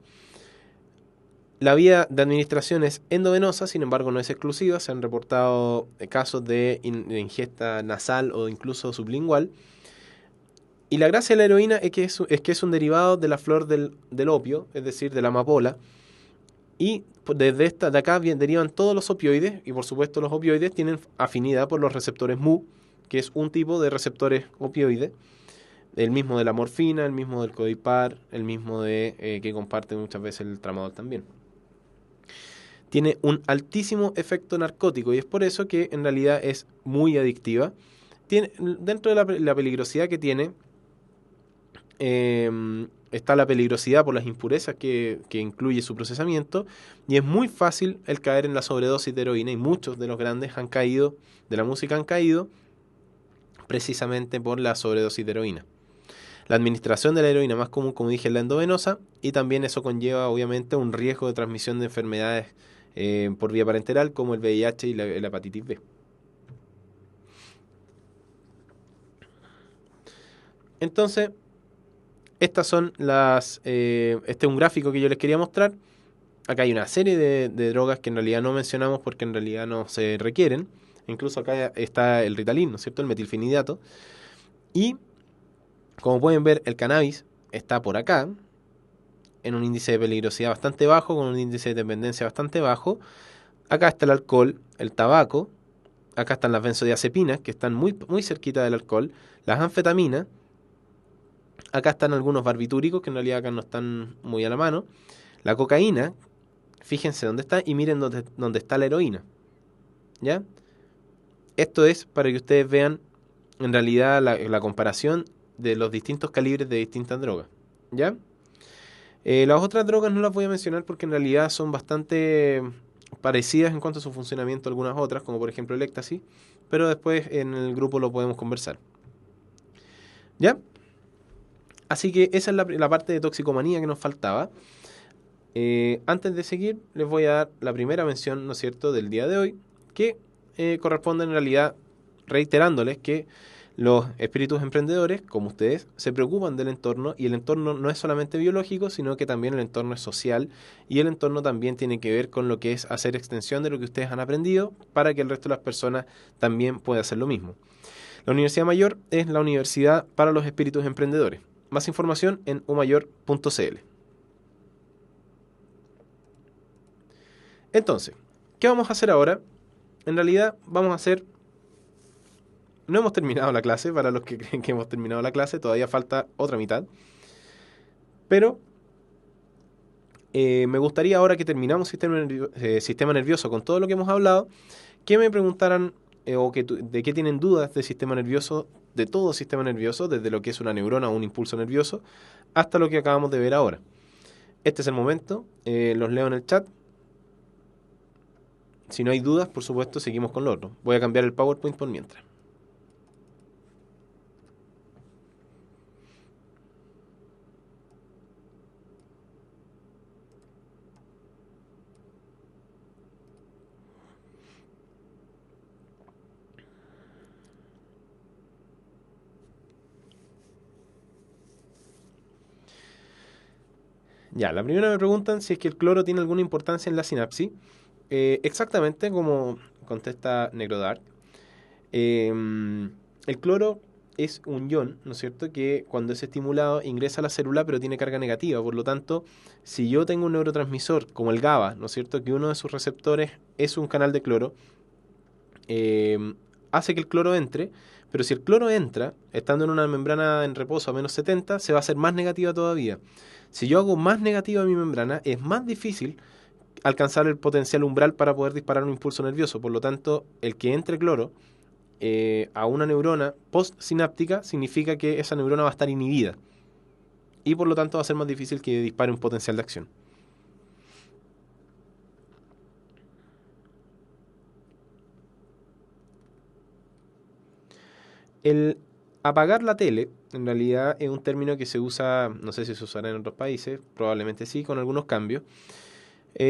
la vía de administración es endovenosa, sin embargo no es exclusiva. Se han reportado casos de ingesta nasal o incluso sublingual. Y la gracia de la heroína es que es un derivado de la flor del opio, es decir, de la amapola. Y de acá derivan todos los opioides, y por supuesto los opioides tienen afinidad por los receptores mu, que es un tipo de receptores opioides, el mismo de la morfina, el mismo del codipar, el mismo que comparte muchas veces el tramadol también. Tiene un altísimo efecto narcótico y es por eso que en realidad es muy adictiva. Dentro de la peligrosidad que tiene, está la peligrosidad por las impurezas que incluye su procesamiento, y es muy fácil el caer en la sobredosis de heroína, y muchos de los grandes de la música han caído precisamente por la sobredosis de heroína. La administración de la heroína más común, como dije, es la endovenosa, y también eso conlleva obviamente un riesgo de transmisión de enfermedades por vía parenteral como el VIH y la hepatitis B. Entonces, estas son este es un gráfico que yo les quería mostrar. Acá hay una serie de drogas que en realidad no mencionamos porque en realidad no se requieren. Incluso acá está el Ritalin, ¿no es cierto? El metilfenidato. Y como pueden ver, el cannabis está por acá, en un índice de peligrosidad bastante bajo, con un índice de dependencia bastante bajo. Acá está el alcohol, el tabaco. Acá están las benzodiazepinas, que están muy, muy cerquita del alcohol. Las anfetaminas. Acá están algunos barbitúricos que en realidad acá no están muy a la mano. La cocaína, fíjense dónde está y miren dónde está la heroína. ¿Ya? Esto es para que ustedes vean en realidad la comparación de los distintos calibres de distintas drogas. ¿Ya? Las otras drogas no las voy a mencionar porque en realidad son bastante parecidas en cuanto a su funcionamiento a algunas otras, como por ejemplo el éxtasis, pero después en el grupo lo podemos conversar. ¿Ya? Así que esa es la parte de toxicomanía que nos faltaba. Antes de seguir, les voy a dar la primera mención, ¿no es cierto?, del día de hoy, que corresponde en realidad reiterándoles que los espíritus emprendedores, como ustedes, se preocupan del entorno y el entorno no es solamente biológico, sino que también el entorno es social y el entorno también tiene que ver con lo que es hacer extensión de lo que ustedes han aprendido para que el resto de las personas también pueda hacer lo mismo. La Universidad Mayor es la universidad para los espíritus emprendedores. Más información en umayor.cl. Entonces, ¿qué vamos a hacer ahora? En realidad vamos a hacer... No hemos terminado la clase, para los que creen que hemos terminado la clase, todavía falta otra mitad. Pero me gustaría ahora que terminamos sistema nervioso con todo lo que hemos hablado, que me preguntaran de qué tienen dudas del sistema nervioso, de todo sistema nervioso, desde lo que es una neurona o un impulso nervioso, hasta lo que acabamos de ver ahora. Este es el momento, los leo en el chat. Si no hay dudas, por supuesto, seguimos con lo otro. Voy a cambiar el PowerPoint por mientras. Ya, la primera me preguntan si es que el cloro tiene alguna importancia en la sinapsis. Exactamente como contesta NecroDark. El cloro es un ion, ¿no es cierto?, que cuando es estimulado ingresa a la célula pero tiene carga negativa. Por lo tanto, si yo tengo un neurotransmisor como el GABA, ¿no es cierto?, que uno de sus receptores es un canal de cloro, hace que el cloro entre, pero si el cloro entra, estando en una membrana en reposo a menos 70, se va a hacer más negativa todavía. Si yo hago más negativa mi membrana, es más difícil alcanzar el potencial umbral para poder disparar un impulso nervioso. Por lo tanto, el que entre cloro a una neurona postsináptica significa que esa neurona va a estar inhibida y por lo tanto va a ser más difícil que dispare un potencial de acción. El apagar la tele, en realidad es un término que se usa, no sé si se usará en otros países, probablemente sí, con algunos cambios.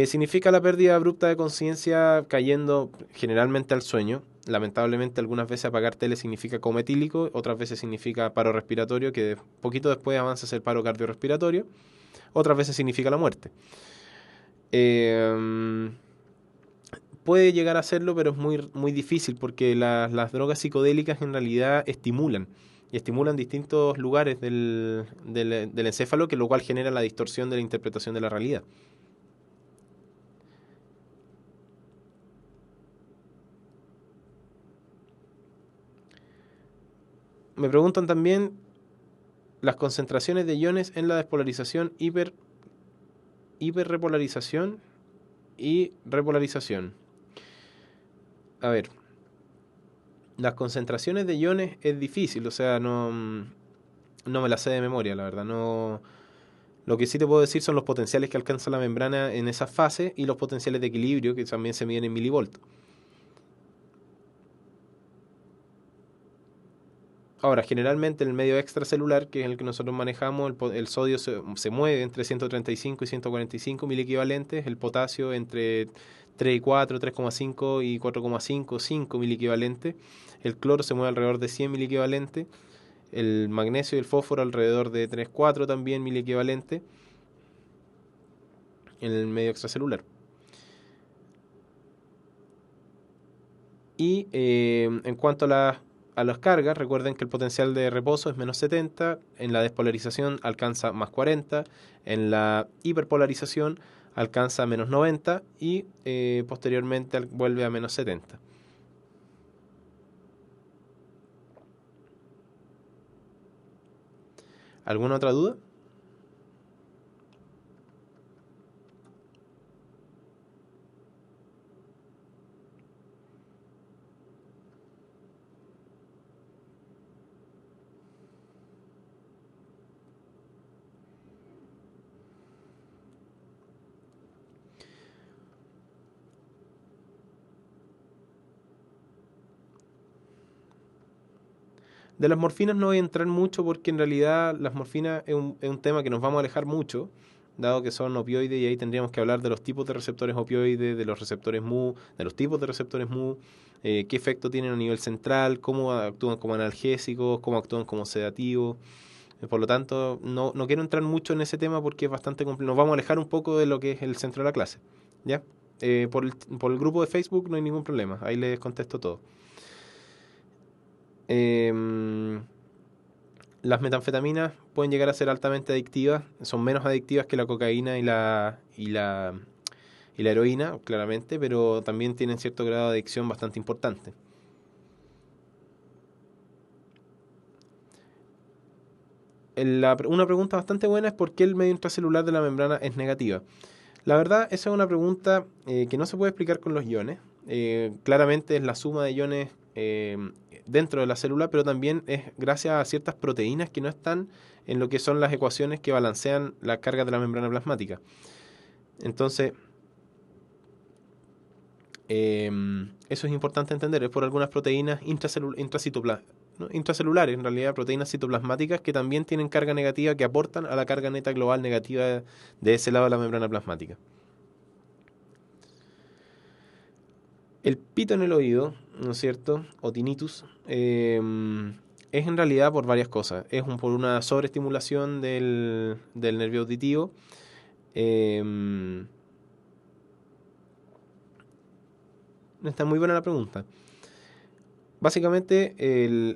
Significa la pérdida abrupta de conciencia cayendo generalmente al sueño. Lamentablemente algunas veces apagar tele significa coma etílico, otras veces significa paro respiratorio, que poquito después avanza a ser paro cardiorrespiratorio, otras veces significa la muerte. Puede llegar a serlo, pero es muy difícil porque las drogas psicodélicas en realidad estimulan y estimulan distintos lugares del encéfalo, que lo cual genera la distorsión de la interpretación de la realidad. Me preguntan también las concentraciones de iones en la despolarización, hiperrepolarización y repolarización. A ver, las concentraciones de iones es difícil, o sea, no me las sé de memoria, la verdad. No. Lo que sí te puedo decir son los potenciales que alcanza la membrana en esa fase y los potenciales de equilibrio, que también se miden en milivolts. Ahora, generalmente en el medio extracelular, que es el que nosotros manejamos, el sodio se mueve entre 135 y 145 miliequivalentes, el potasio entre 3 y 4, 3,5 y 4,5, 5 miliequivalentes, el cloro se mueve alrededor de 100 miliequivalentes, el magnesio y el fósforo alrededor de 3, 4 también miliequivalentes en el medio extracelular. Y en cuanto a las cargas, recuerden que el potencial de reposo es menos 70, en la despolarización alcanza más 40, en la hiperpolarización alcanza menos 90 y posteriormente vuelve a menos 70. ¿Alguna otra duda? De las morfinas no voy a entrar mucho porque en realidad las morfinas es un tema que nos vamos a alejar mucho, dado que son opioides y ahí tendríamos que hablar de los tipos de receptores opioides, de los receptores mu, de los tipos de receptores mu, qué efecto tienen a nivel central, cómo actúan como analgésicos, cómo actúan como sedativos. Por lo tanto, no quiero entrar mucho en ese tema porque es bastante complejo. Nos vamos a alejar un poco de lo que es el centro de la clase. ¿Ya? Por el grupo de Facebook no hay ningún problema, ahí les contesto todo. Las metanfetaminas pueden llegar a ser altamente adictivas, son menos adictivas que la cocaína y la heroína, claramente, pero también tienen cierto grado de adicción bastante importante. Una pregunta bastante buena es por qué el medio intracelular de la membrana es negativa. La verdad, esa es una pregunta que no se puede explicar con los iones. Claramente es la suma de iones dentro de la célula, pero también es gracias a ciertas proteínas que no están en lo que son las ecuaciones que balancean la carga de la membrana plasmática. Entonces, eso es importante entender, es por algunas proteínas intracelulares, en realidad proteínas citoplasmáticas que también tienen carga negativa que aportan a la carga neta global negativa de ese lado de la membrana plasmática. El pito en el oído, ¿no es cierto? O tinnitus, es en realidad por varias cosas. Por una sobreestimulación del nervio auditivo. Está muy buena la pregunta. Básicamente,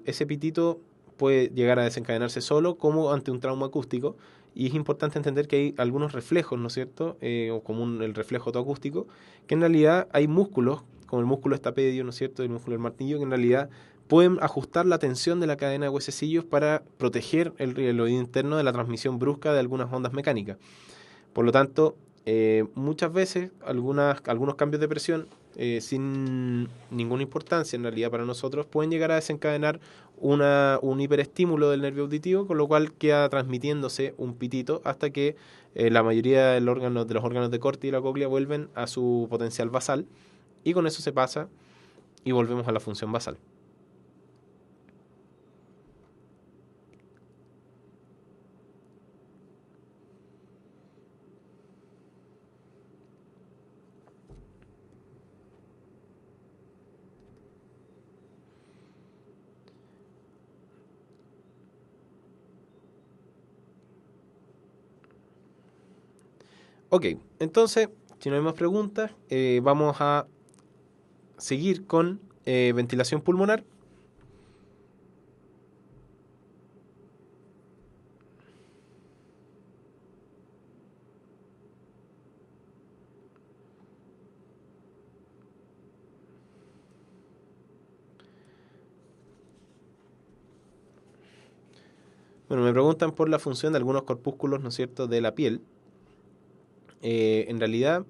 ese pitito puede llegar a desencadenarse solo como ante un trauma acústico. Y es importante entender que hay algunos reflejos, ¿no es cierto? O como el reflejo autoacústico, que en realidad hay músculos, como el músculo estapedio, ¿no es cierto? El músculo del martillo, que en realidad pueden ajustar la tensión de la cadena de huesecillos para proteger el oído interno de la transmisión brusca de algunas ondas mecánicas. Por lo tanto, muchas veces algunos cambios de presión sin ninguna importancia en realidad para nosotros pueden llegar a desencadenar un hiperestímulo del nervio auditivo, con lo cual queda transmitiéndose un pitito hasta que la mayoría de los órganos de corte y la cóclea vuelven a su potencial basal y con eso se pasa y volvemos a la función basal. Ok, entonces, si no hay más preguntas, vamos a seguir con ventilación pulmonar. Bueno, me preguntan por la función de algunos corpúsculos, ¿no es cierto?, de la piel. En realidad,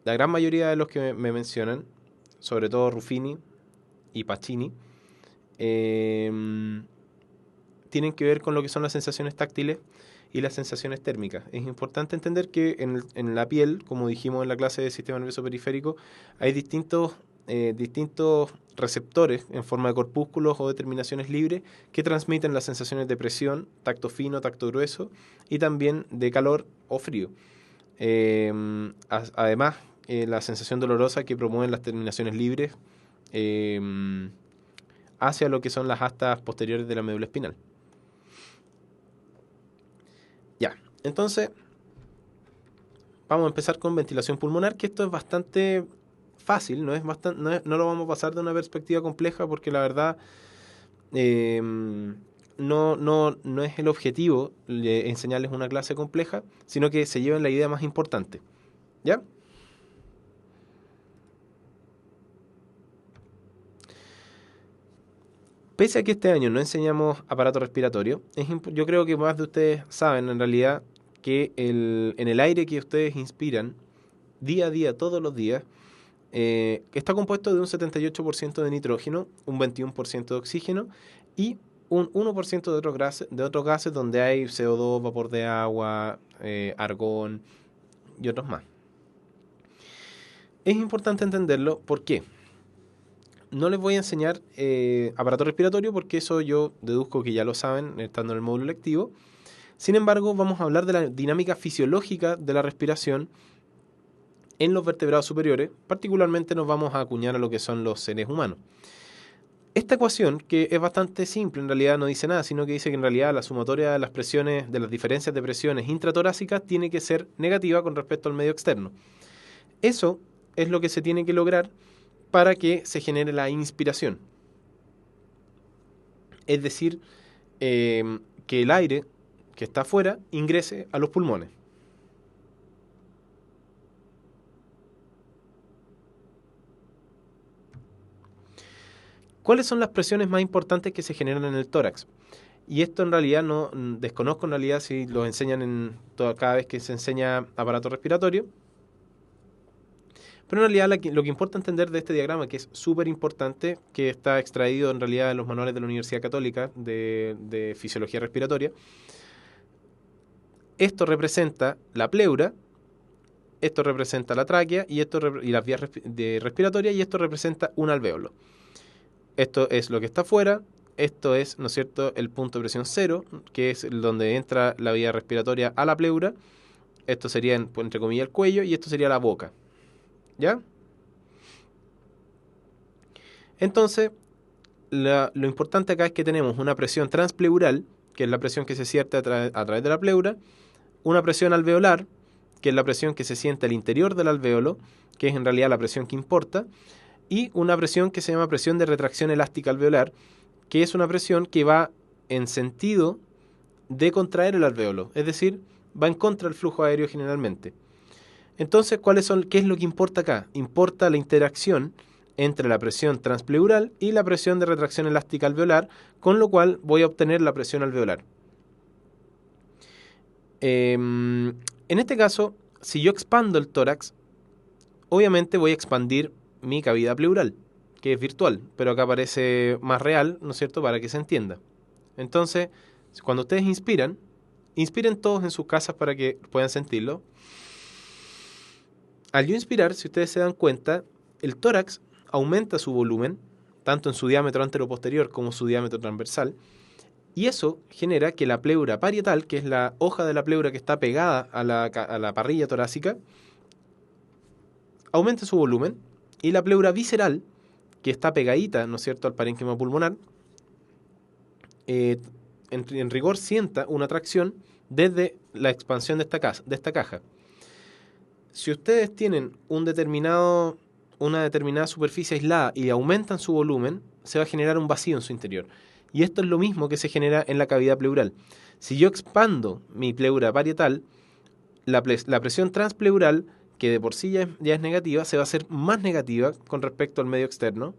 la gran mayoría de los que me mencionan, sobre todo Ruffini y Pacini, tienen que ver con lo que son las sensaciones táctiles y las sensaciones térmicas. Es importante entender que en la piel, como dijimos en la clase de sistema nervioso periférico, hay distintos receptores en forma de corpúsculos o de terminaciones libres que transmiten las sensaciones de presión, tacto fino, tacto grueso y también de calor o frío. Además, la sensación dolorosa que promueven las terminaciones libres hacia lo que son las astas posteriores de la médula espinal. Ya, entonces vamos a empezar con ventilación pulmonar, que esto es bastante fácil, no lo vamos a pasar de una perspectiva compleja porque la verdad no es el objetivo enseñarles una clase compleja, sino que se lleven la idea más importante. ¿Ya? Pese a que este año no enseñamos aparato respiratorio, yo creo que más de ustedes saben en realidad que en el aire que ustedes inspiran día a día, todos los días, está compuesto de un 78% de nitrógeno, un 21% de oxígeno y un 1% de otros gases donde hay CO2, vapor de agua, argón y otros más. Es importante entenderlo, ¿por qué? No les voy a enseñar aparato respiratorio porque eso yo deduzco que ya lo saben estando en el módulo lectivo. Sin embargo, vamos a hablar de la dinámica fisiológica de la respiración en los vertebrados superiores. Particularmente nos vamos a acuñar a lo que son los seres humanos. Esta ecuación, que es bastante simple, en realidad no dice nada, sino que dice que en realidad la sumatoria de las presiones, de las diferencias de presiones intratorácicas tiene que ser negativa con respecto al medio externo. Eso es lo que se tiene que lograr para que se genere la inspiración. Es decir, que el aire que está afuera ingrese a los pulmones. ¿Cuáles son las presiones más importantes que se generan en el tórax? Y esto en realidad no desconozco en realidad si lo enseñan cada vez que se enseña aparato respiratorio. Pero en realidad lo que importa entender de este diagrama, que es súper importante, que está extraído en realidad en los manuales de la Universidad Católica de Fisiología Respiratoria, esto representa la pleura, esto representa la tráquea y las vías respiratorias, y esto representa un alvéolo. Esto es lo que está afuera, esto es, ¿no es cierto?, el punto de presión cero, que es donde entra la vía respiratoria a la pleura. Esto sería, entre comillas, el cuello, y esto sería la boca. ¿Ya? Entonces, lo importante acá es que tenemos una presión transpleural, que es la presión que se siente a través de la pleura, una presión alveolar, que es la presión que se siente al interior del alvéolo, que es en realidad la presión que importa, y una presión que se llama presión de retracción elástica alveolar, que es una presión que va en sentido de contraer el alvéolo, es decir, va en contra del flujo aéreo generalmente. Entonces, ¿qué es lo que importa acá? Importa la interacción entre la presión transpleural y la presión de retracción elástica alveolar, con lo cual voy a obtener la presión alveolar. En este caso, si yo expando el tórax, obviamente voy a expandir mi cavidad pleural, que es virtual, pero acá parece más real, ¿no es cierto?, para que se entienda. Entonces, cuando ustedes inspiren todos en sus casas para que puedan sentirlo. Al yo inspirar, si ustedes se dan cuenta, el tórax aumenta su volumen, tanto en su diámetro anteroposterior como su diámetro transversal, y eso genera que la pleura parietal, que es la hoja de la pleura que está pegada a la parrilla torácica, aumente su volumen, y la pleura visceral, que está pegadita, ¿no es cierto?, al parénquima pulmonar, en rigor sienta una tracción desde la expansión de esta caja. Si ustedes tienen una determinada superficie aislada y aumentan su volumen, se va a generar un vacío en su interior. Y esto es lo mismo que se genera en la cavidad pleural. Si yo expando mi pleura parietal, la presión transpleural, que de por sí ya es negativa, se va a hacer más negativa con respecto al medio externo.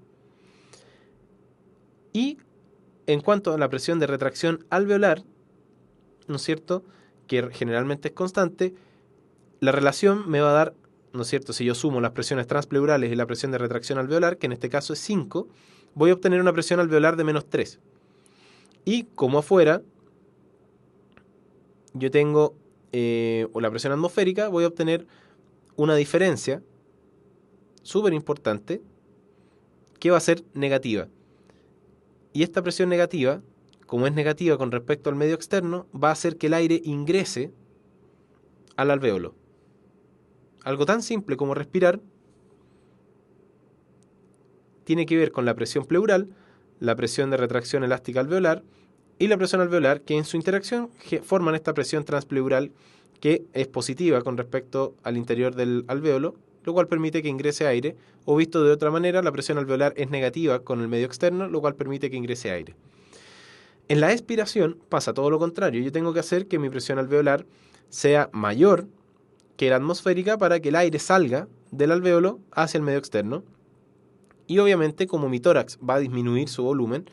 Y en cuanto a la presión de retracción alveolar, ¿no es cierto?, que generalmente es constante, la relación me va a dar, ¿no es cierto?, si yo sumo las presiones transpleurales y la presión de retracción alveolar, que en este caso es 5, voy a obtener una presión alveolar de menos 3. Y como afuera yo tengo la presión atmosférica, voy a obtener una diferencia súper importante que va a ser negativa. Y esta presión negativa, como es negativa con respecto al medio externo, va a hacer que el aire ingrese al alvéolo. Algo tan simple como respirar tiene que ver con la presión pleural, la presión de retracción elástica alveolar y la presión alveolar, que en su interacción forman esta presión transpleural que es positiva con respecto al interior del alvéolo, lo cual permite que ingrese aire, o visto de otra manera, la presión alveolar es negativa con el medio externo, lo cual permite que ingrese aire. En la expiración pasa todo lo contrario. Yo tengo que hacer que mi presión alveolar sea mayor que la atmosférica para que el aire salga del alvéolo hacia el medio externo. Y obviamente, como mi tórax va a disminuir su volumen,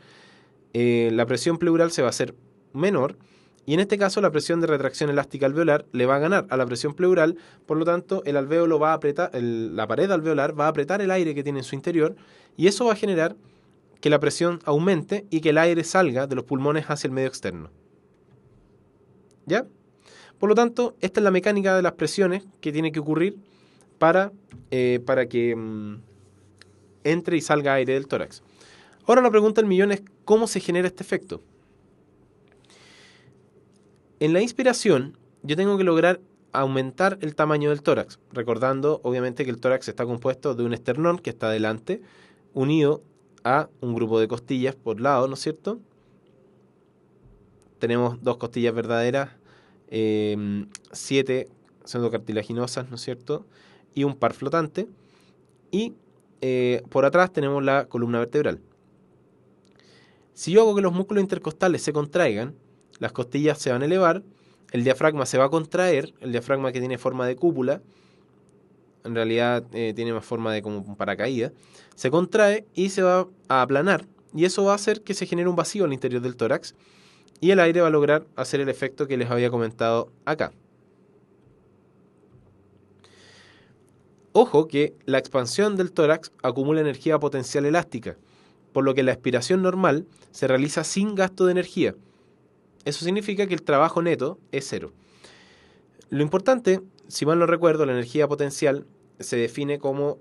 la presión pleural se va a hacer menor, y en este caso la presión de retracción elástica alveolar le va a ganar a la presión pleural, por lo tanto el alvéolo va a apretar, la pared alveolar va a apretar el aire que tiene en su interior, y eso va a generar que la presión aumente y que el aire salga de los pulmones hacia el medio externo. ¿Ya? Por lo tanto, esta es la mecánica de las presiones que tiene que ocurrir para que entre y salga aire del tórax. Ahora la pregunta del millón es, ¿cómo se genera este efecto? En la inspiración, yo tengo que lograr aumentar el tamaño del tórax, recordando obviamente que el tórax está compuesto de un esternón que está delante, unido a un grupo de costillas por lado, ¿no es cierto? Tenemos dos costillas verdaderas, 7 pseudocartilaginosas, ¿no es cierto? Y un par flotante. Y por atrás tenemos la columna vertebral. Si yo hago que los músculos intercostales se contraigan, las costillas se van a elevar, el diafragma se va a contraer, el diafragma que tiene forma de cúpula, en realidad tiene más forma de como un paracaídas, se contrae y se va a aplanar, y eso va a hacer que se genere un vacío al interior del tórax, y el aire va a lograr hacer el efecto que les había comentado acá. Ojo que la expansión del tórax acumula energía potencial elástica, por lo que la expiración normal se realiza sin gasto de energía. Eso significa que el trabajo neto es cero. Lo importante, si mal no recuerdo, la energía potencial se define como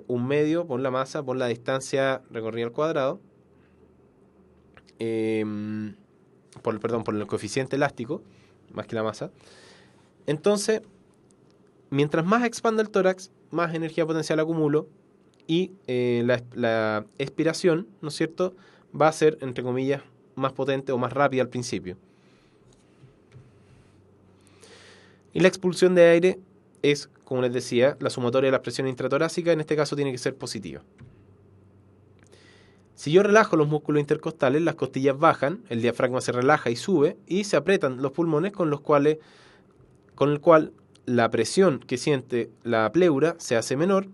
un medio por la masa por la distancia recorrida al cuadrado, por el coeficiente elástico, más que la masa. Entonces, mientras más expanda el tórax, más energía potencial acumulo, y la expiración, ¿no es cierto?, va a ser, entre comillas, más potente o más rápida al principio. Y la expulsión de aire es, como les decía, la sumatoria de las presiones intratorácicas, en este caso tiene que ser positiva. Si yo relajo los músculos intercostales, las costillas bajan, el diafragma se relaja y sube, y se aprietan los pulmones con el cual la presión que siente la pleura se hace menor,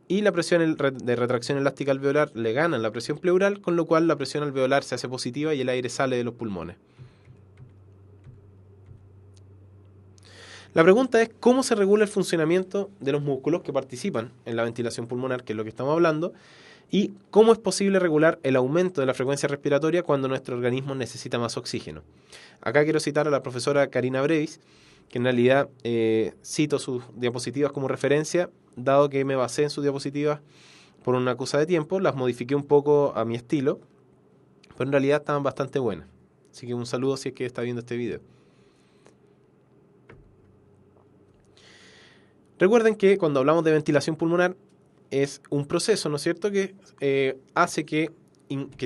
y la presión de retracción elástica alveolar le gana la presión pleural, con lo cual la presión alveolar se hace positiva y el aire sale de los pulmones. La pregunta es cómo se regula el funcionamiento de los músculos que participan en la ventilación pulmonar, que es lo que estamos hablando, y cómo es posible regular el aumento de la frecuencia respiratoria cuando nuestro organismo necesita más oxígeno. Acá quiero citar a la profesora Karina Brevis, que en realidad cito sus diapositivas como referencia, dado que me basé en sus diapositivas por una cosa de tiempo, las modifiqué un poco a mi estilo, pero en realidad estaban bastante buenas. Así que un saludo si es que está viendo este video. Recuerden que cuando hablamos de ventilación pulmonar es un proceso, ¿no es cierto?, que hace que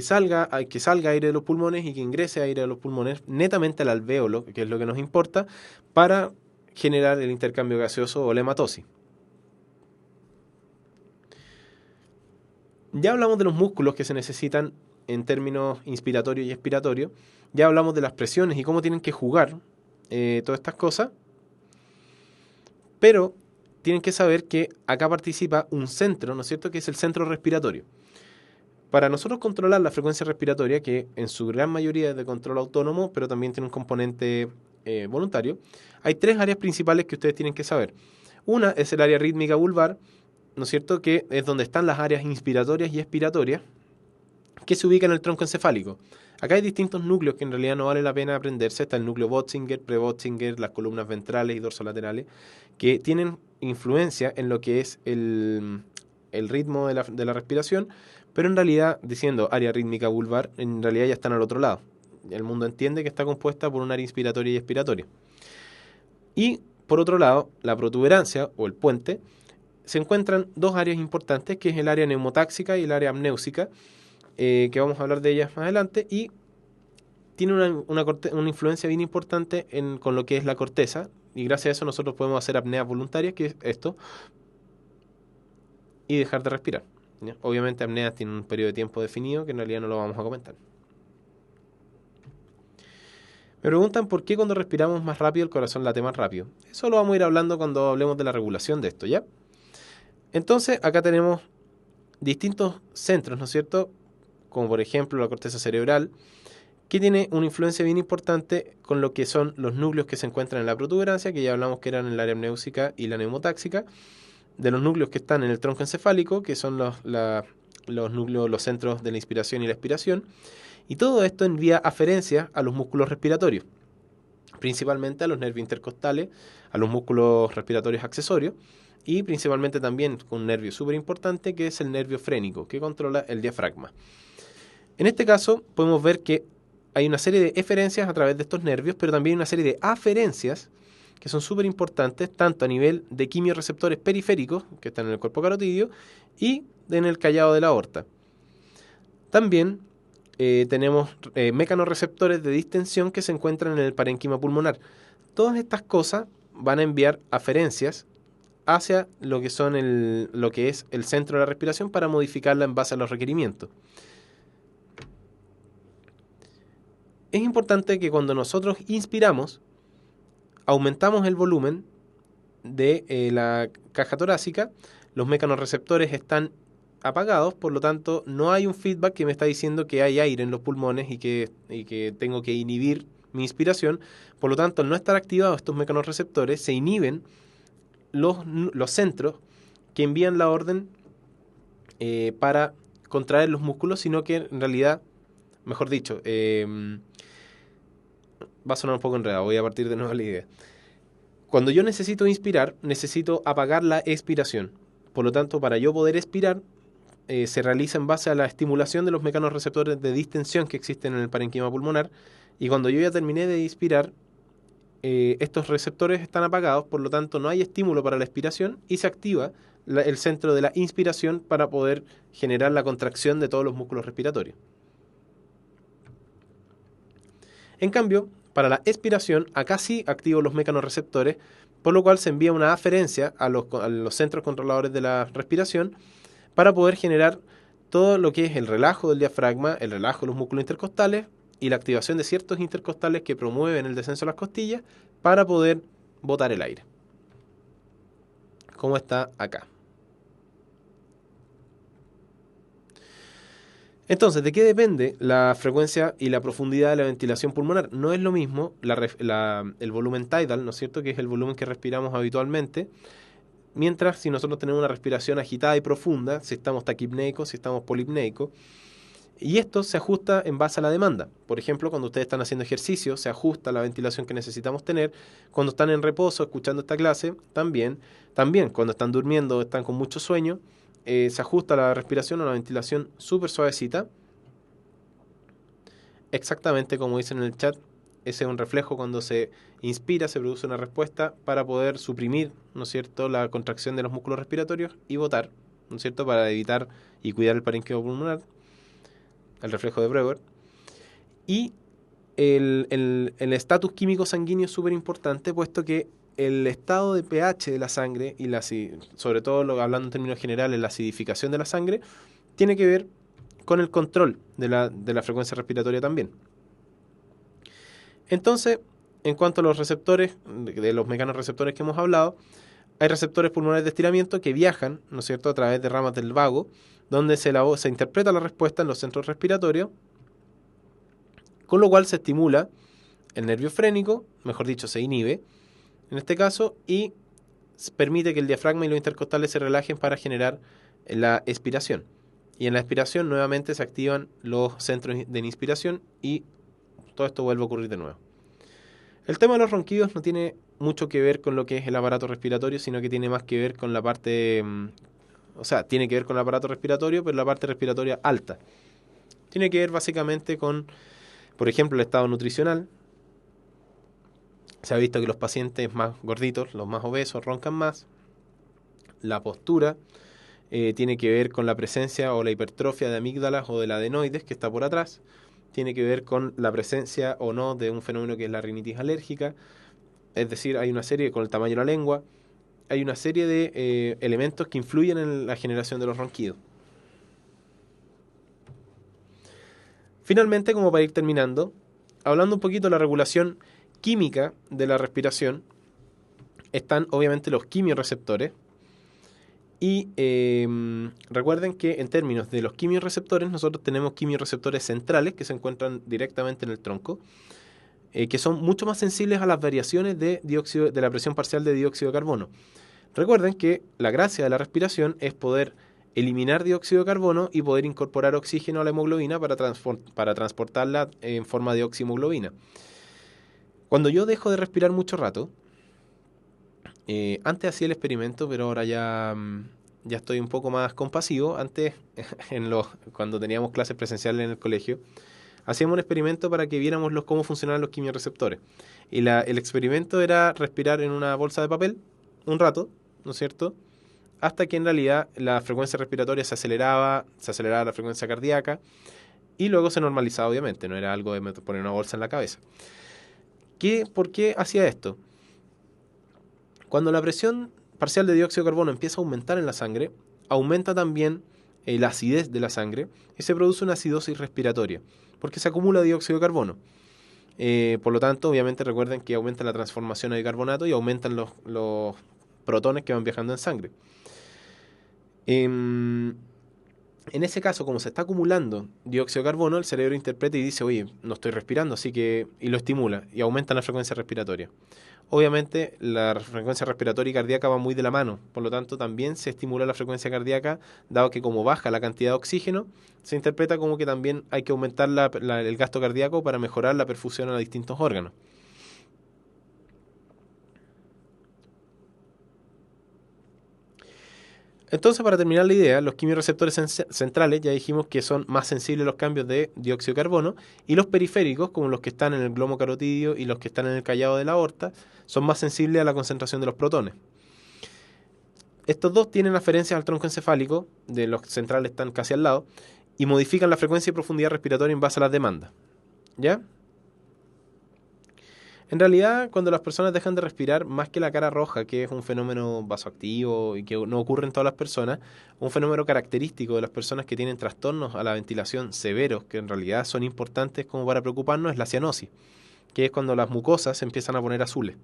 salga aire de los pulmones y que ingrese aire de los pulmones netamente al alvéolo, que es lo que nos importa, para generar el intercambio gaseoso o la hematosis. Ya hablamos de los músculos que se necesitan en términos inspiratorios y expiratorios. Ya hablamos de las presiones y cómo tienen que jugar todas estas cosas. Pero tienen que saber que acá participa un centro, ¿no es cierto?, que es el centro respiratorio. Para nosotros controlar la frecuencia respiratoria, que en su gran mayoría es de control autónomo, pero también tiene un componente voluntario, hay 3 áreas principales que ustedes tienen que saber. Una es el área rítmica vulvar, ¿no es cierto?, que es donde están las áreas inspiratorias y expiratorias, que se ubican en el tronco encefálico. Acá hay distintos núcleos que en realidad no vale la pena aprenderse. Está el núcleo Bötzinger, pre-Bötzinger, las columnas ventrales y dorsolaterales, que tienen influencia en lo que es el ritmo de la respiración, pero en realidad, diciendo área rítmica vulvar, en realidad ya están al otro lado. El mundo entiende que está compuesta por un área inspiratoria y expiratoria. Y, por otro lado, la protuberancia o el puente, se encuentran 2 áreas importantes, que es el área neumotáxica y el área apnéusica, que vamos a hablar de ellas más adelante, y tiene una influencia bien importante con lo que es la corteza, y gracias a eso nosotros podemos hacer apneas voluntarias, que es esto, y dejar de respirar, ¿ya? Obviamente apneas tienen un periodo de tiempo definido, que en realidad no lo vamos a comentar. Me preguntan por qué cuando respiramos más rápido el corazón late más rápido. Eso lo vamos a ir hablando cuando hablemos de la regulación de esto, ¿ya? Entonces, acá tenemos distintos centros, ¿no es cierto?, como por ejemplo la corteza cerebral, que tiene una influencia bien importante con lo que son los núcleos que se encuentran en la protuberancia, que ya hablamos que eran en el área amniótica y la neumotáxica, de los núcleos que están en el tronco encefálico, que son los núcleos, los centros de la inspiración y la expiración, y todo esto envía aferencias a los músculos respiratorios, principalmente a los nervios intercostales, a los músculos respiratorios accesorios, y principalmente también con un nervio súper importante que es el nervio frénico, que controla el diafragma. En este caso podemos ver que hay una serie de eferencias a través de estos nervios, pero también una serie de aferencias que son súper importantes, tanto a nivel de quimiorreceptores periféricos, que están en el cuerpo carotídeo, y en el callado de la aorta. También tenemos mecanorreceptores de distensión que se encuentran en el parénquima pulmonar. Todas estas cosas van a enviar aferencias hacia lo que es el centro de la respiración para modificarla en base a los requerimientos. Es importante que cuando nosotros inspiramos, aumentamos el volumen de la caja torácica, los mecanorreceptores están apagados, por lo tanto no hay un feedback que me está diciendo que hay aire en los pulmones y que tengo que inhibir mi inspiración. Por lo tanto, al no estar activados estos mecanorreceptores, se inhiben los centros que envían la orden para contraer los músculos, sino que en realidad, mejor dicho, va a sonar un poco enredado, voy a partir de nuevo la idea. Cuando yo necesito inspirar, necesito apagar la expiración. Por lo tanto, para yo poder expirar, se realiza en base a la estimulación de los mecanorreceptores de distensión que existen en el parénquima pulmonar. Y cuando yo ya terminé de inspirar, estos receptores están apagados, por lo tanto no hay estímulo para la expiración y se activa el centro de la inspiración para poder generar la contracción de todos los músculos respiratorios. En cambio, para la expiración, acá sí activo los mecanorreceptores, por lo cual se envía una aferencia a los centros controladores de la respiración para poder generar todo lo que es el relajo del diafragma, el relajo de los músculos intercostales y la activación de ciertos intercostales que promueven el descenso de las costillas para poder botar el aire, como está acá. Entonces, ¿de qué depende la frecuencia y la profundidad de la ventilación pulmonar? No es lo mismo el volumen tidal, ¿no es cierto?, que es el volumen que respiramos habitualmente, mientras si nosotros tenemos una respiración agitada y profunda, si estamos taquipneicos, si estamos polipneicos, y esto se ajusta en base a la demanda. Por ejemplo, cuando ustedes están haciendo ejercicio, se ajusta la ventilación que necesitamos tener. Cuando están en reposo, escuchando esta clase, también cuando están durmiendo o están con mucho sueño, se ajusta la respiración a una ventilación súper suavecita. Exactamente como dicen en el chat, ese es un reflejo. Cuando se inspira, se produce una respuesta para poder suprimir, ¿no es cierto?, la contracción de los músculos respiratorios y botar, ¿no es cierto?, para evitar y cuidar el parénquima pulmonar, el reflejo de Breuer. Y el estatus químico sanguíneo es súper importante, puesto que el estado de pH de la sangre, y sobre todo hablando en términos generales, la acidificación de la sangre, tiene que ver con el control de la frecuencia respiratoria también. Entonces, en cuanto a los receptores, de los mecanorreceptores que hemos hablado, hay receptores pulmonares de estiramiento que viajan, ¿no es cierto?, a través de ramas del vago, donde se interpreta la respuesta en los centros respiratorios, con lo cual se estimula el nervio frénico, mejor dicho, se inhibe, en este caso, y permite que el diafragma y los intercostales se relajen para generar la expiración. Y en la expiración nuevamente se activan los centros de inspiración y todo esto vuelve a ocurrir de nuevo. El tema de los ronquidos no tiene mucho que ver con lo que es el aparato respiratorio, sino que tiene más que ver con la parte, tiene que ver con el aparato respiratorio, pero la parte respiratoria alta. Tiene que ver básicamente con, por ejemplo, el estado nutricional. Se ha visto que los pacientes más gorditos, los más obesos, roncan más. La postura tiene que ver con la presencia o la hipertrofia de amígdalas o de la adenoides que está por atrás. Tiene que ver con la presencia o no de un fenómeno que es la rinitis alérgica. Es decir, hay una serie, con el tamaño de la lengua, hay una serie de elementos que influyen en la generación de los ronquidos. Finalmente, como para ir terminando, hablando un poquito de la regulación química de la respiración, están obviamente los quimiorreceptores Y recuerden que en términos de los quimiorreceptores, nosotros tenemos quimiorreceptores centrales que se encuentran directamente en el tronco, que son mucho más sensibles a las variaciones de la presión parcial de dióxido de carbono. Recuerden que la gracia de la respiración es poder eliminar dióxido de carbono y poder incorporar oxígeno a la hemoglobina para transportarla en forma de oxihemoglobina. Cuando yo dejo de respirar mucho rato, antes hacía el experimento, pero ahora ya estoy un poco más compasivo. Antes, cuando teníamos clases presenciales en el colegio, hacíamos un experimento para que viéramos cómo funcionaban los quimiorreceptores. Y el experimento era respirar en una bolsa de papel un rato, ¿no es cierto? Hasta que en realidad la frecuencia respiratoria se aceleraba la frecuencia cardíaca y luego se normalizaba, obviamente. No era algo de poner una bolsa en la cabeza. ¿Por qué hacía esto? Cuando la presión parcial de dióxido de carbono empieza a aumentar en la sangre, aumenta también la acidez de la sangre y se produce una acidosis respiratoria, porque se acumula dióxido de carbono. Por lo tanto, obviamente recuerden que aumenta la transformación a bicarbonato y aumentan los protones que van viajando en sangre. En ese caso, como se está acumulando dióxido de carbono, el cerebro interpreta y dice, oye, no estoy respirando, y lo estimula y aumenta la frecuencia respiratoria. Obviamente la frecuencia respiratoria y cardíaca va muy de la mano, por lo tanto también se estimula la frecuencia cardíaca, dado que como baja la cantidad de oxígeno, se interpreta como que también hay que aumentar el gasto cardíaco para mejorar la perfusión a distintos órganos. Entonces, para terminar la idea, los quimiorreceptores centrales ya dijimos que son más sensibles a los cambios de dióxido de carbono, y los periféricos, como los que están en el glomo carotidio y los que están en el callado de la aorta, son más sensibles a la concentración de los protones. Estos dos tienen aferencias al tronco encefálico, de los centrales están casi al lado, y modifican la frecuencia y profundidad respiratoria en base a las demandas. ¿Ya? En realidad, cuando las personas dejan de respirar, más que la cara roja, que es un fenómeno vasoactivo y que no ocurre en todas las personas, un fenómeno característico de las personas que tienen trastornos a la ventilación severos, que en realidad son importantes como para preocuparnos, es la cianosis, que es cuando las mucosas se empiezan a poner azules.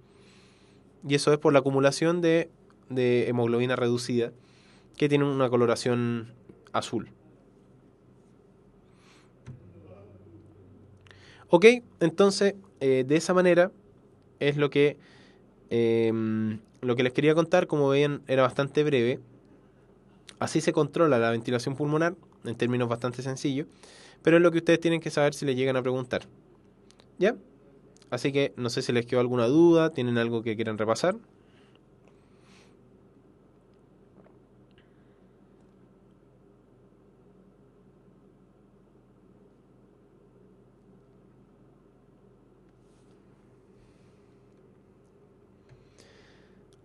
Y eso es por la acumulación de hemoglobina reducida, que tiene una coloración azul. Ok, entonces, de esa manera es lo que les quería contar. Como veían, era bastante breve. Así se controla la ventilación pulmonar, en términos bastante sencillos, pero es lo que ustedes tienen que saber si les llegan a preguntar. ¿Ya? Así que no sé si les quedó alguna duda, tienen algo que quieran repasar.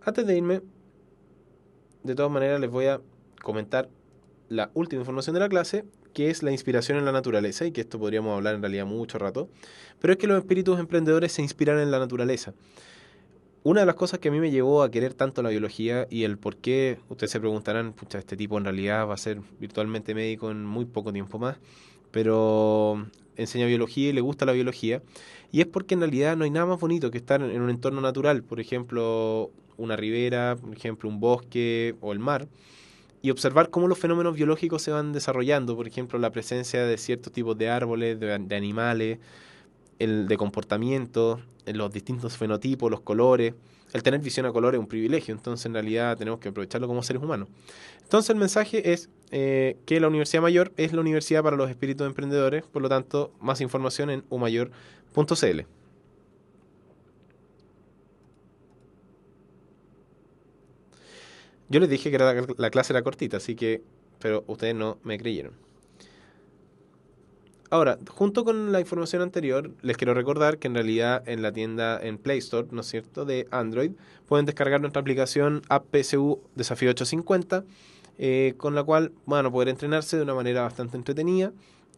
Antes de irme, de todas maneras les voy a comentar la última información de la clase, que es la inspiración en la naturaleza, y que esto podríamos hablar en realidad mucho rato, pero es que los espíritus emprendedores se inspiran en la naturaleza. Una de las cosas que a mí me llevó a querer tanto la biología y el por qué, ustedes se preguntarán, pucha, este tipo en realidad va a ser virtualmente médico en muy poco tiempo más, pero enseña biología y le gusta la biología, y es porque en realidad no hay nada más bonito que estar en un entorno natural, por ejemplo, una ribera, por ejemplo, un bosque o el mar, y observar cómo los fenómenos biológicos se van desarrollando, por ejemplo, la presencia de ciertos tipos de árboles, de animales, el de comportamiento, los distintos fenotipos, los colores. El tener visión a color es un privilegio, entonces en realidad tenemos que aprovecharlo como seres humanos. Entonces el mensaje es que la Universidad Mayor es la universidad para los espíritus emprendedores, por lo tanto, más información en umayor.cl. Yo les dije que la clase era cortita, así que, pero ustedes no me creyeron. Ahora, junto con la información anterior, les quiero recordar que en realidad en la tienda en Play Store, ¿no es cierto?, de Android, pueden descargar nuestra aplicación App PSU Desafío 850, con la cual van a poder entrenarse de una manera bastante entretenida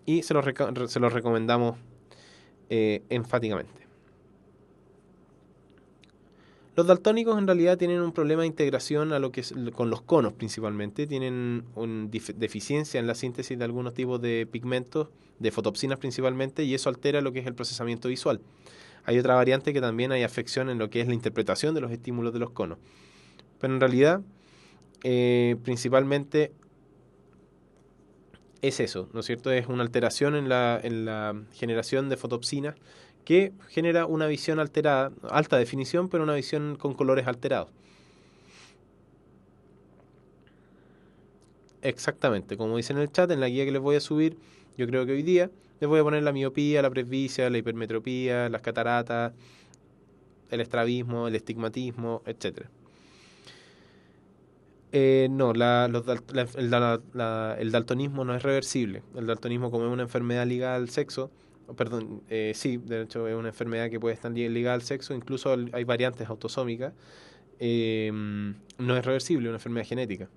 y se los recomendamos enfáticamente. Los daltónicos en realidad tienen un problema de integración con los conos principalmente, tienen una deficiencia en la síntesis de algunos tipos de pigmentos, de fotopsinas principalmente, y eso altera lo que es el procesamiento visual. Hay otra variante que también hay afección en lo que es la interpretación de los estímulos de los conos. Pero en realidad principalmente es eso, ¿no es cierto? Es una alteración en la generación de fotopsinas que genera una visión alterada, alta definición, pero una visión con colores alterados. Exactamente, como dice en el chat, en la guía que les voy a subir, yo creo que hoy día les voy a poner la miopía, la presbicia, la hipermetropía, las cataratas, el estrabismo, el estigmatismo, etcétera. No, el daltonismo no es reversible. El daltonismo, como es una enfermedad ligada al sexo, perdón, sí, de hecho es una enfermedad que puede estar ligada al sexo, incluso hay variantes autosómicas, no es reversible, es una enfermedad genética.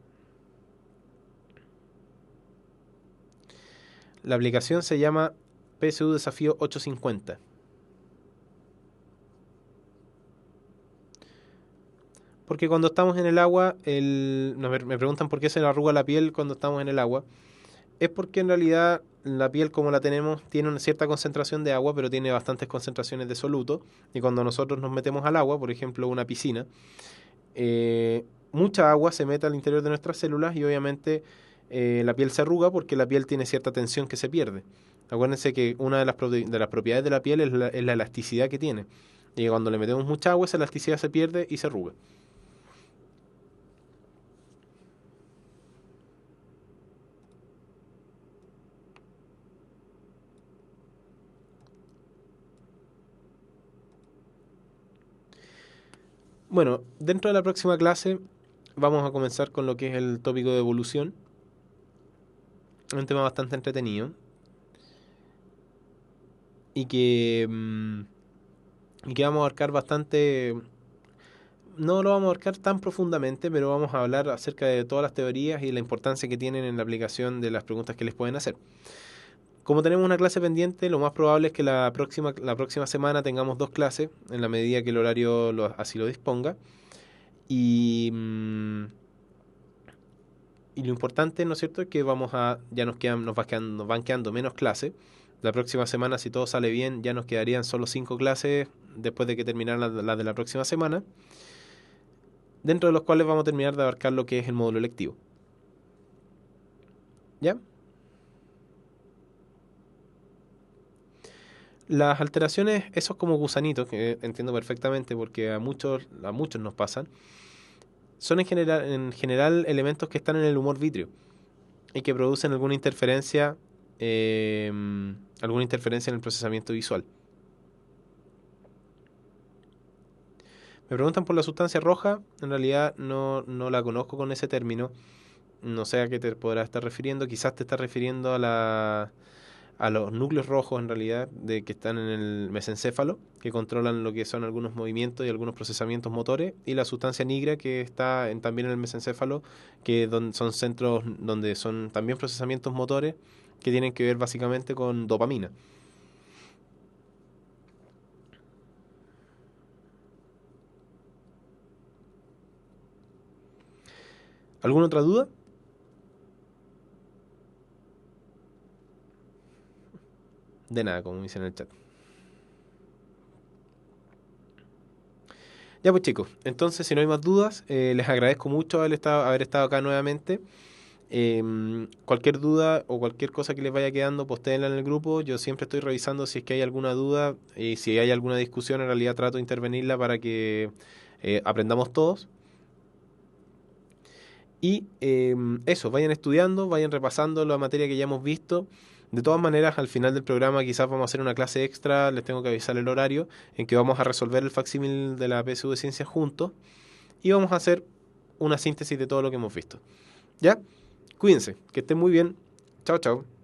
La aplicación se llama PSU Desafío 850. Porque cuando estamos en el agua, me preguntan por qué se le arruga la piel cuando estamos en el agua. Es porque en realidad la piel como la tenemos tiene una cierta concentración de agua, pero tiene bastantes concentraciones de soluto. Y cuando nosotros nos metemos al agua, por ejemplo una piscina, mucha agua se mete al interior de nuestras células y obviamente la piel se arruga porque la piel tiene cierta tensión que se pierde. Acuérdense que una de las propiedades de la piel es la elasticidad que tiene. Y cuando le metemos mucha agua, esa elasticidad se pierde y se arruga. Bueno, dentro de la próxima clase vamos a comenzar con lo que es el tópico de evolución. Un tema bastante entretenido. Y que vamos a abarcar bastante. No lo vamos a abarcar tan profundamente, pero vamos a hablar acerca de todas las teorías y la importancia que tienen en la aplicación de las preguntas que les pueden hacer. Como tenemos una clase pendiente, lo más probable es que la próxima semana tengamos 2 clases, en la medida que el horario así lo disponga. Y lo importante, ¿no es cierto?, es que nos van quedando menos clases. La próxima semana, si todo sale bien, ya nos quedarían solo 5 clases después de que terminaran las de la próxima semana, dentro de los cuales vamos a terminar de abarcar lo que es el módulo electivo. ¿Ya? Las alteraciones, esos como gusanitos, que entiendo perfectamente porque a muchos nos pasan, son en general elementos que están en el humor vítreo y que producen alguna interferencia en el procesamiento visual. Me preguntan por la sustancia roja, en realidad no la conozco con ese término, no sé a qué te podrás estar refiriendo, quizás te estás refiriendo a los núcleos rojos en realidad que están en el mesencéfalo, que controlan lo que son algunos movimientos y algunos procesamientos motores, y la sustancia negra que está también en el mesencéfalo, que son centros donde son también procesamientos motores que tienen que ver básicamente con dopamina. ¿Alguna otra duda? De nada, como dicen en el chat. Ya pues chicos, entonces si no hay más dudas, les agradezco mucho haber estado acá nuevamente. Cualquier duda o cualquier cosa que les vaya quedando, postéenla en el grupo. Yo siempre estoy revisando si es que hay alguna duda y si hay alguna discusión, en realidad trato de intervenirla para que aprendamos todos. Y eso, vayan estudiando, vayan repasando la materia que ya hemos visto. De todas maneras, al final del programa quizás vamos a hacer una clase extra, les tengo que avisar el horario, en que vamos a resolver el facsímil de la PSU de Ciencias juntos y vamos a hacer una síntesis de todo lo que hemos visto. ¿Ya? Cuídense, que estén muy bien. Chao, chao.